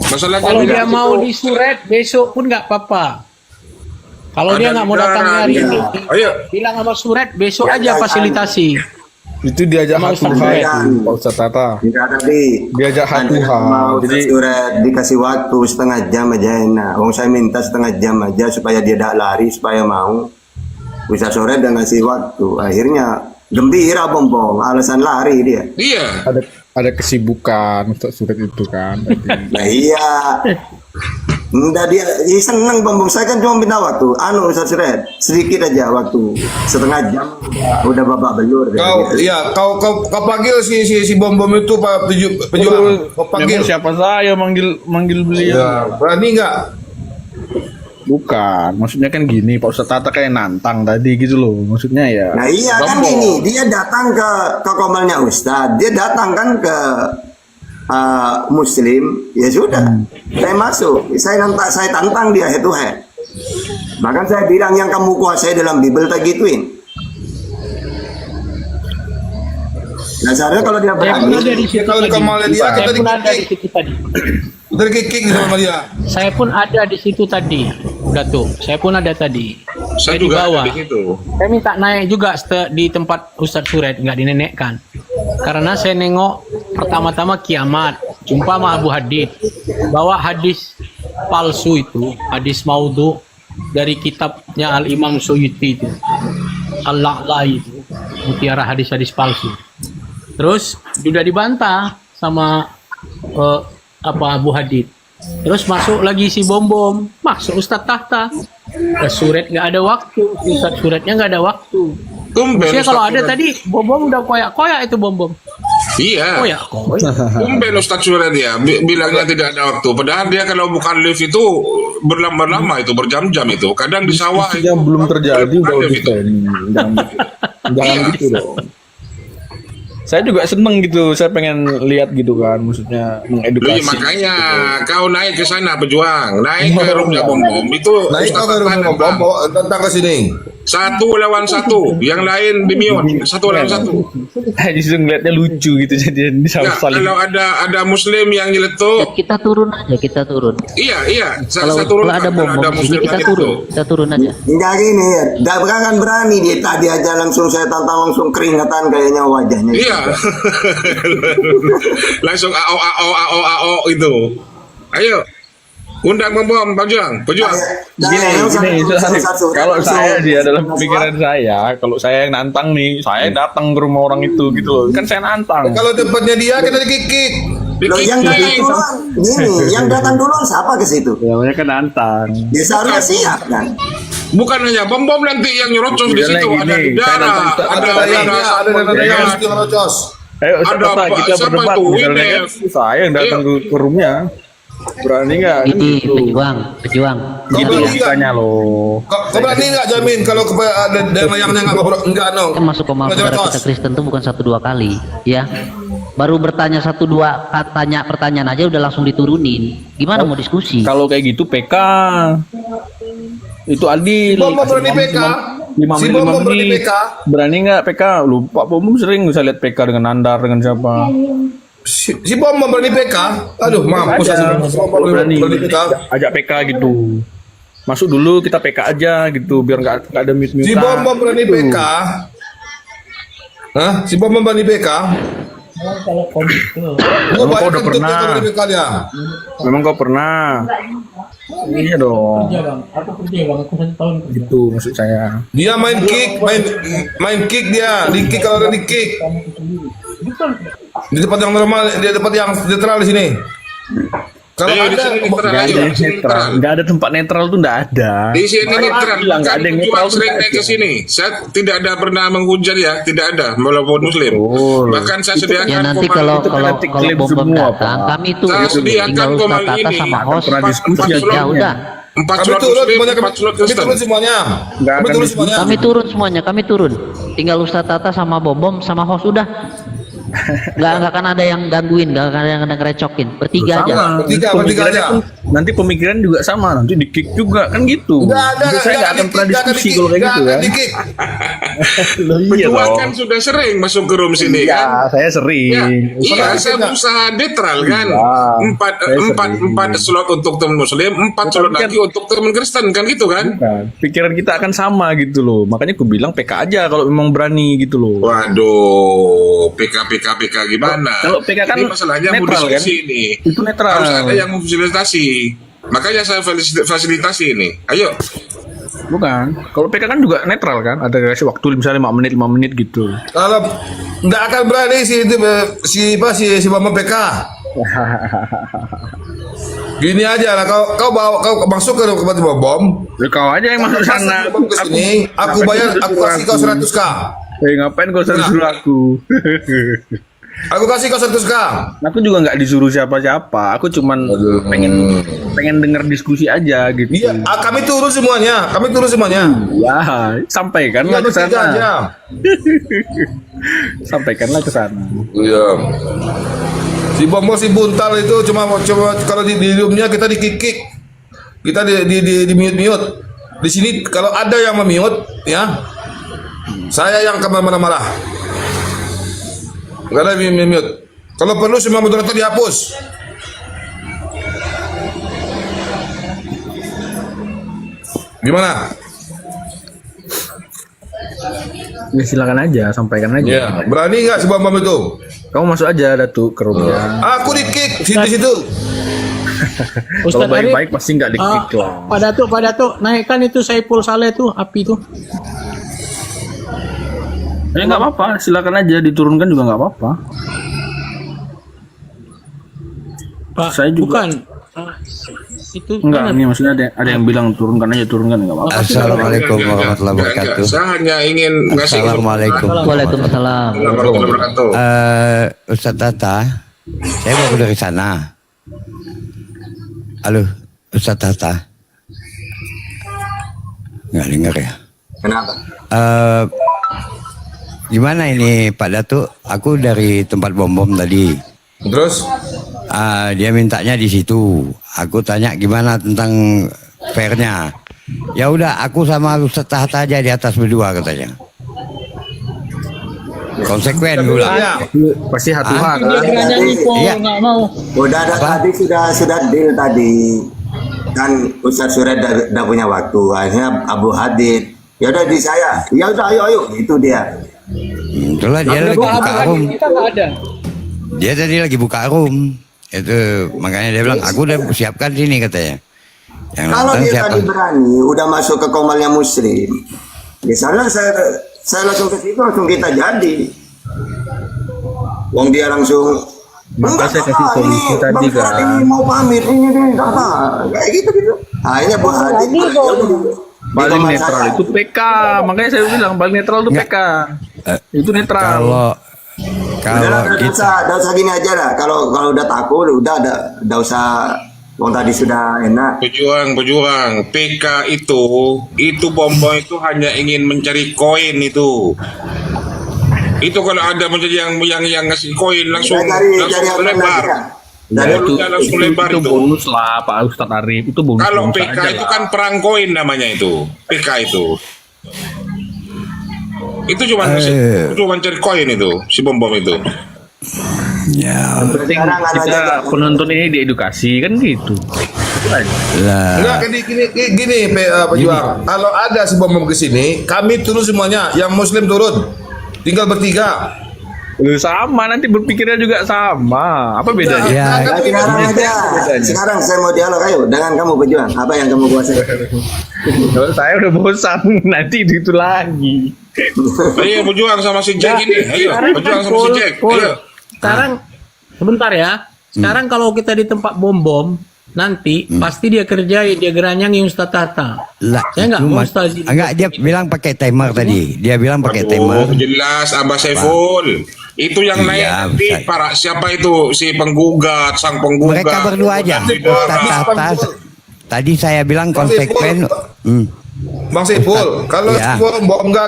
Masalahnya kalau dia mau disuret besok pun nggak apa-apa. Kalau dia nggak mau datang hari ini, bilang sama suret besok aja fasilitasi. Itu diajak hatuhan, Pak Ustadz Tata. Diajak hatuhan. Jadi surat dikasih waktu setengah jam aja enak. Saya minta setengah jam aja supaya dia tidak lari, supaya mau. Bisa sore dan ngasih waktu. Akhirnya gembira bom, alasan lari dia. Iya. Ada kesibukan untuk surat itu kan. Nah iya. Enggak dia seneng bom. Saya kan cuma minta waktu. Ustaz Suret, sedikit aja waktu. Setengah jam udah babak belur. Kau panggil si bom itu Pak pejuang. Kau panggil. Siapa saya manggil beliau? Ya, berani nggak? Bukan, maksudnya kan gini, Pak Ustadz Tata kayak nantang tadi gitu loh, maksudnya ya. Nah iya kan gini, dia datang ke komalnya Ustadz, dia datang kan ke Muslim, ya sudah, saya masuk, saya tantang dia head to head. Bahkan saya bilang yang kamu kuasai dalam Bible tak gituin. Nah seharusnya kalau dia berani, kalau komalnya dia kita dikikik. Terkikik sama dia. Saya pun ada di situ tadi, Datuk. Saya pun ada tadi. Saya di juga bawah. ada di situ. Saya minta naik juga di tempat Ustadz Suret, nggak dinenekkan. Karena saya nengok pertama-tama kiamat, jumpa sama Abu Hadid, bawa hadis palsu itu, hadis maudhu dari kitabnya Al Imam Suyuti itu, Al-La'la itu, mutiara hadis-hadis palsu. Terus sudah dibantah sama Abu Hadid. Terus masuk lagi si bom, masuk Ustadz Tahta. Ke Suret nggak ada waktu, Ustadz Suretnya nggak ada waktu. Maksudnya kalau ada tadi bom udah koyak itu bom. Iya. Tumben Ustadz Suret ya bilangnya tidak ada waktu. Padahal dia kalau bukan live itu berlama-lama itu berjam-jam itu. Kadang di sawah itu belum terjadi udah jangan gitu dong. Saya juga seneng gitu, saya pengen lihat gitu kan, maksudnya mengedukasi. Makanya kau naik ke sana pejuang, naik ke rumahnya bom itu. Naik ke rumahnya bom, tentang ke sini. 1 lawan 1, yang lain di mute 1 lawan 1. Justru ngeliatnya lucu gitu jadi saling. Kalau ada Muslim yang nyeletuk, kita turun aja, kita turun. Iya. Kalau ada bom di sini kita turun aja. Enggak gini, enggak akan berani dia tadi aja langsung saya tantang langsung keringatan kayaknya wajahnya. Iya. Langsung ao itu. Ayo. Undang bom, pejuang. Gini, kalau saya dia dalam pikiran saya, kalau saya yang nantang nih, saya datang ke rumah orang itu gitu loh. Kan saya nantang. Kalau tempatnya dia kita dikikik. Loh, yang datang duluan, yang datang duluan siapa ke situ? Ya, namanya kan nantang. Ya seharusnya siap kan. Bukan hanya bom nanti yang nyerocos di situ, ada darah, ada yang harus nyerocos. Ayo, kita berdebat. Misalnya saya yang datang ke roomnya. Berani nggak? Ini pejuang. Tanya loh. Kau berani nggak jamin kalau ada yang nggak Kan masuk komal kepada kita Kristen tuh bukan 1-2 kali, ya. Baru bertanya 1-2 pertanyaan aja udah langsung diturunin. Gimana mau diskusi? Kalau kayak gitu PK. Itu adil. Berani PK. 5 menit. Berani nggak PK? Lu Pak Bom sering bisa lihat PK dengan Nandar dengan siapa? Si bom berani PK, aduh mampus berani PK. Ajak PK gitu, masuk dulu kita PK aja gitu biar nggak ada mute. Si bom berani PK, si bom berani PK. Memang kau udah pernah. Memang kau pernah. Iya dong. Gitu maksud saya. Dia main kick dia, di kick kalau ada di kick. Di tempat yang normal, di tempat yang netral di sini. Kalau Ayo, di ada sini netral, Nggak ayo, ada di sini netral, nggak ada tempat netral tuh nggak ada. Di sini netral, bilang nggak ada yang netral tuh sering nggak naik ke ada. sini. Saya tidak ada pernah menghujat ya, tidak ada walaupun muslim. Bahkan saya sediakan Ya nanti komal- kalau klaim bom semua, datang, Pak. kami turun. Saya sediakan Tinggal komal Ustaz Tata ini. sama host Pernah diskusi Empat ya, slot. ya udah. 4 kami slot turun muslim, semuanya, 4 slot kami Kristen. turun semuanya. Nggak Kami akan turun diskusi. semuanya. Kami turun semuanya, kami turun. Tinggal Ustaz Tata sama Bom sama host udah. Nggak akan ada yang gangguin, nggak akan ada yang ngerecokin. Bertiga aja. Sama. Bertiga Pemikirannya aja. pun, nanti pemikiran juga sama, nanti di kick juga kan gitu. Jadi saya nggak akan pernah diskusi kalau kayak gitu kan. Loh, iya Berdua dong. kan sudah sering masuk ke room sini Iya, kan. saya sering. Ya, iya, saya berusaha netral kan. Empat slot untuk teman muslim, 4 slot lagi untuk teman Kristen kan gitu kan. Bukan. Pikiran kita akan sama gitu loh. Makanya aku bilang PK aja kalau memang berani gitu loh. Waduh, PK gimana? Kalau PK kan ini masalahnya mau netral, diskusi kan? ini. Itu netral. Harus ada yang memfasilitasi. Makanya saya fasilitasi ini. Ayo. Bukan. Kalau PK kan juga netral kan. Ada kasih waktu misalnya 5 menit gitu. Kalau nggak akan berani si Bambang PK. Gini aja lah, kau masuk ke tempat bom. Kau aja yang masuk sana. Ke sini, aku bayar, aku kasih kau 100k. Ngapain kau suruh aku? Aku kasih kau 100k. Aku juga nggak disuruh siapa-siapa. Aku cuman pengen denger diskusi aja gitu. Iya, kami turun semuanya. Ya, sampaikanlah ke bertiga sana. aja. Sampaikanlah ke sana. Iya. Si Bombo si Buntal itu cuma kalau di roomnya kita dikikik. Kita di mute. Di sini kalau ada yang memute ya, saya yang akan marah-marah. Gak ada mute. Kalau perlu semua moderator dihapus. Gimana? Ya silakan aja, sampaikan aja. Ya, berani nggak si Bambam itu? Kamu masuk aja Datuk ke roomnya. Aku di-kick di situ. Kalau baik-baik pasti nggak di-kick lah. Pak Datuk, naikkan itu Saiful Saleh tuh, api tuh. Ya nggak apa-apa, silakan aja diturunkan juga nggak apa-apa. Pak, Saya juga. bukan. Itu Enggak, ini maksudnya ada yang bilang turunkan aja, turunkan nggak apa-apa. Assalamualaikum warahmatullahi wabarakatuh. Saya hanya ingin ngasih Assalamualaikum. Waalaikumsalam. warahmatullahi wabarakatuh. Ustaz Tata, saya baru dari sana. Halo, Ustaz Tata. Nggak dengar ya? Kenapa? Gimana ini Pak Datuk? Aku dari tempat bom tadi. Terus? Dia mintanya di situ. Aku tanya gimana tentang fairnya. Ya udah, aku sama Ustaz Tata aja di atas berdua katanya. Konsekuen gue bilang. Pasti hati-hati. Iya. nggak mau. Udah ada tadi sudah deal tadi. Kan Ustaz Suret udah punya waktu. Akhirnya Abu Hadid. Ya udah di saya. Ya udah ayo. Itu dia. Itulah dia lagi buka room. Kita nggak ada. Dia tadi lagi buka room. Itu makanya dia bilang aku udah siapkan sini katanya. Yang Kalau nonton dia siapa? tadi berani, udah masuk ke komalnya muslim. Misalnya saya langsung ke situ, langsung kita jadi. Wong dia langsung. Maka saya kasih solusi tadi kan. Ini mau pamit, ini apa? Kayak gitu. Akhirnya Bu Hadid. Paling netral itu PK, makanya saya bilang paling netral itu PK. Itu netral. Kalau udah usah gini aja lah. Kalau udah takut, udah usah. Wong tadi sudah enak. Pejuang. PK itu bom itu hanya ingin mencari koin itu. Itu kalau ada menjadi yang ngasih koin langsung lebar. Langsung lebar itu bonus lah Pak Ustadz Arif, itu bonus. Kalau bonus PK aja itu lah. kan perang koin namanya itu. PK itu. Itu cuma cari koin itu, si bom itu. Ya. Yang penting kita penonton ini diedukasi kan gitu. Enggak, gini pejuang. Kalau ada si bom ke sini, kami turun semuanya. Yang muslim turun. Tinggal bertiga. Sama, nanti berpikirnya juga sama. Apa bedanya? Sekarang saya mau dialog, ayo dengan kamu pejuang. Apa yang kamu kuasai? Saya udah bosan, nanti itu lagi. Ayo berjuang sama si Jack ini. Ayo berjuang sama si Jack. Ayo. Sekarang sebentar ya. Sekarang kalau kita di tempat bom nanti pasti dia kerjain, dia geranyangin Ustaz Tata. Lah, Saya nggak itu mau mas- Ustaz. enggak, dia bilang pakai timer tadi. Dia bilang pakai timer. Jelas Abah Saiful. Itu yang naik Iya, nanti Ustaz. para siapa itu si penggugat, sang penggugat. Mereka berdua aja. Ustaz Tata, tadi saya bilang konsekuen. Bang Saiful, kalau Ya. semua bom nggak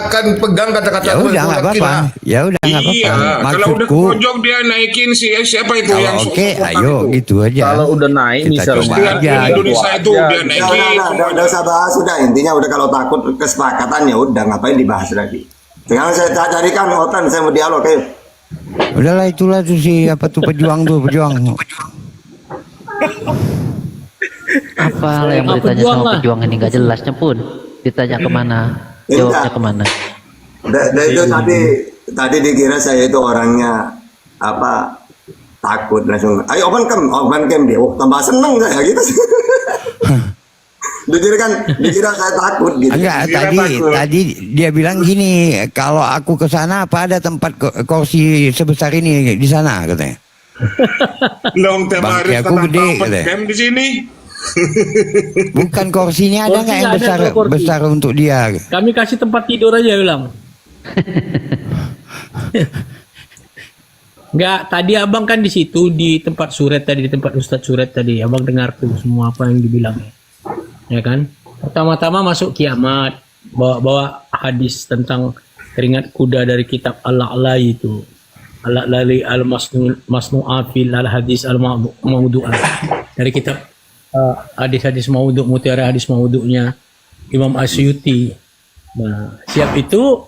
akan pegang kata-kata Ya Bang udah nggak Saiful lagi apa-apa. lah. Ya udah nggak Iya, apa-apa. kalau udah Maksudku, pojok dia naikin si siapa itu yang oke, supporter ayo itu. gitu aja. Kalau udah naik Kita misalnya, coba Dia aja. Indonesia itu dia naikin. Udah usah bahas, udah intinya udah kalau takut kesepakatan ya udah ngapain dibahas lagi. Sekarang saya carikan Otan, saya mau dialog ayo. Udahlah itulah tuh si apa tuh pejuang. Apa yang mau ditanya sama pejuang ini nggak jelasnya pun. Ditanya kemana, jawabnya kemana. Itu tadi dikira saya itu orangnya apa takut langsung. Ayo open cam dia. Oh tambah seneng saya gitu. dikira saya takut gitu. Enggak, tadi dia bilang gini, kalau aku ke sana apa ada tempat kursi sebesar ini di sana katanya. Dong tiap Bangke hari aku gede, katanya. camp di sini. Bukan kursinya ada nggak yang Kursi nggak ada, kursi. besar untuk dia? Kami kasih tempat tidur aja bilang. Enggak, tadi abang kan di situ di tempat Suret tadi, di tempat Ustadz Suret tadi, abang dengar tuh semua apa yang dibilang, ya kan? Pertama-tama masuk kiamat, bawa hadis tentang keringat kuda dari kitab Al-A'la itu, Al-A'lali al-Masnu'afil al-Hadis al-Maudu'ah dari kitab hadis-hadis maudhu, mutiara hadis maudhu'nya Imam Asyuti. Nah, siap itu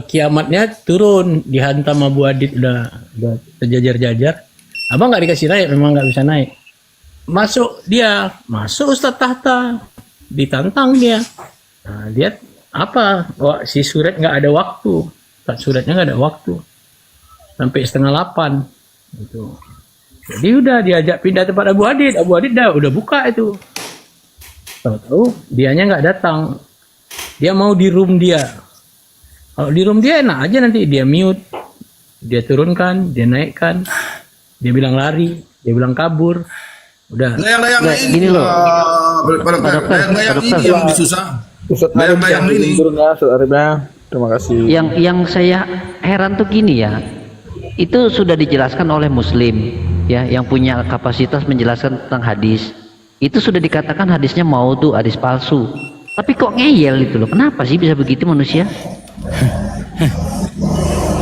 kiamatnya turun dihantam Abu Hadid udah terjajar-jajar. Abang nggak dikasih naik, memang nggak bisa naik. Masuk Ustaz Tahta, ditantang dia. Nah, dia apa? Oh, si Suret nggak ada waktu, Ustaz Suretnya nggak ada waktu sampai 7:30 gitu. Jadi udah diajak pindah tempat Abu Hadid udah buka itu. Tahu dianya nggak datang. Dia mau di room dia. Kalau di room dia enak aja, nanti dia mute, dia turunkan, dia naikkan, dia bilang lari, dia bilang kabur, udah. Layang-layang ini, gini loh. layang-layang ini yang susah. Layang-layang ini. Terima kasih. Yang saya heran tuh gini ya, itu sudah dijelaskan oleh Muslim ya, yang punya kapasitas menjelaskan tentang hadis. Itu sudah dikatakan hadisnya maudhu, hadis palsu. Tapi kok ngeyel itu loh? Kenapa sih bisa begitu manusia?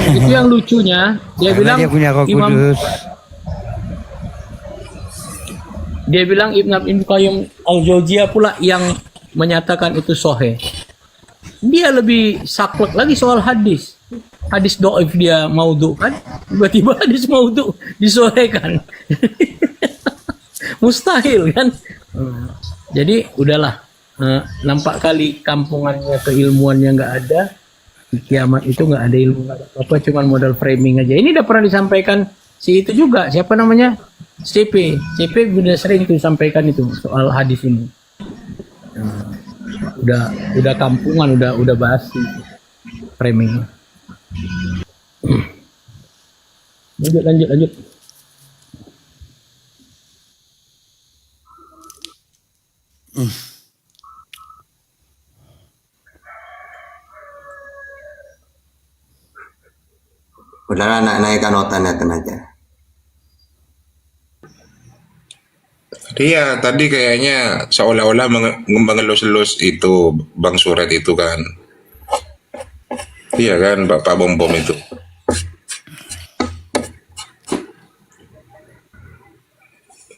Itu yang lucunya, dia Karena bilang dia punya Roh Kudus. Dia bilang Ibn Qayyim al-Jauziyah pula yang menyatakan itu sahih. Dia lebih saklek lagi soal hadis. Hadis do'if dia maudhu kan, tiba-tiba hadis maudhu disahihkan. Mustahil kan. Jadi udahlah, nampak kali kampungannya, keilmuannya nggak ada. Di kiamat itu nggak ada ilmu, nggak ada apa-apa, cuman modal framing aja. Ini udah pernah disampaikan si itu juga, siapa namanya, CP udah sering tuh sampaikan itu soal hadis ini. Udah kampungan, udah basi framing. Lanjut. Udahlah naikkan Otan aja. Iya, tadi kayaknya seolah-olah mengelus-elus itu Bang Suret itu kan. Iya kan, Pak Bom itu.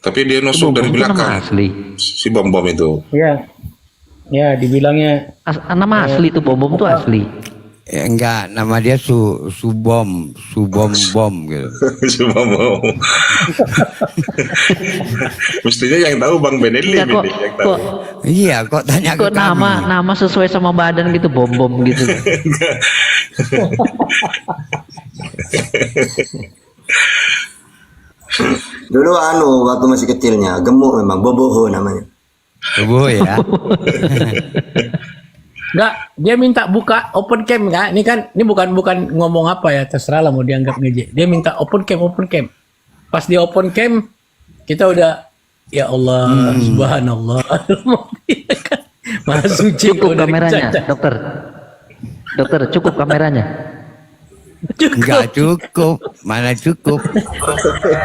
Tapi dia nusuk dari belakang. Asli. Si Bom itu. Ya, dibilangnya Nama asli itu bom tuh asli. Ya, enggak, nama dia Subom gitu. Subom. Mestinya yang tahu Bang Benelli Ya, ini yang tahu. Iya, kok tanya ke Kok nama sesuai sama badan gitu, bom gitu. Dulu waktu masih kecilnya gemuk memang, Boboho namanya. Boboho ya. Enggak, dia minta buka open cam enggak? Ini bukan ngomong apa ya, terserah lah mau dianggap ngejek. Dia minta open cam. pas di open cam kita udah ya Allah subhanallah. Maha suci. Cukup kameranya, dokter. Dokter, cukup kameranya. Enggak cukup, mana cukup.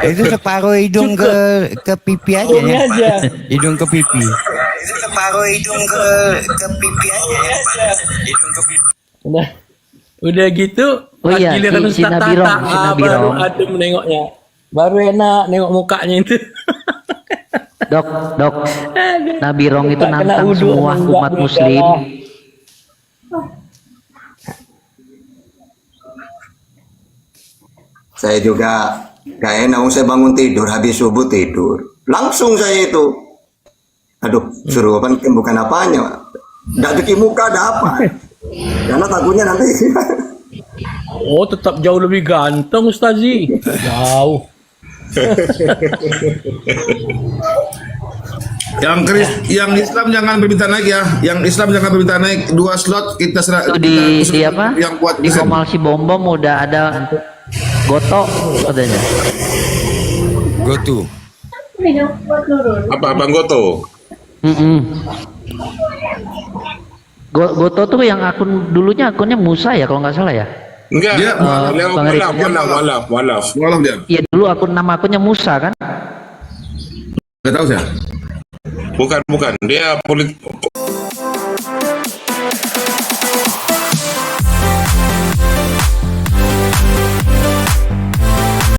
Itu separuh hidung ke pipi aja ya. Hidung ke pipi. Itu separuh hidung ke pipi aja ya. Hidung ke pipi. Udah gitu. Oh iya, giliran si Ustaz Nabirong, Tata, si Nabirong. baru adem nengoknya. Baru enak nengok mukanya itu. Dok, Nabirong itu Tak kena nantang wudu, semua enggak umat beda muslim. lah. Saya juga gak enak, saya bangun tidur, habis subuh tidur. Langsung saya itu. Aduh, suruh apa, bukan apanya. Gak deki muka, ada apa. Karena takutnya nanti. Oh, tetap jauh lebih ganteng Ustazi. Jauh. Yang Islam jangan berminta naik ya. Yang Islam jangan berminta naik 2 slot kita serah. Itu di apa? Yang kuat Di Komal si Bom udah ada Goto katanya. Gotu. Apa Bang Goto? Goto tuh yang akun dulunya akunnya Musa ya kalau nggak salah ya. Enggak, Dia walaf dia. Iya dulu nama akunnya Musa kan. Gak tahu saya. Bukan. Dia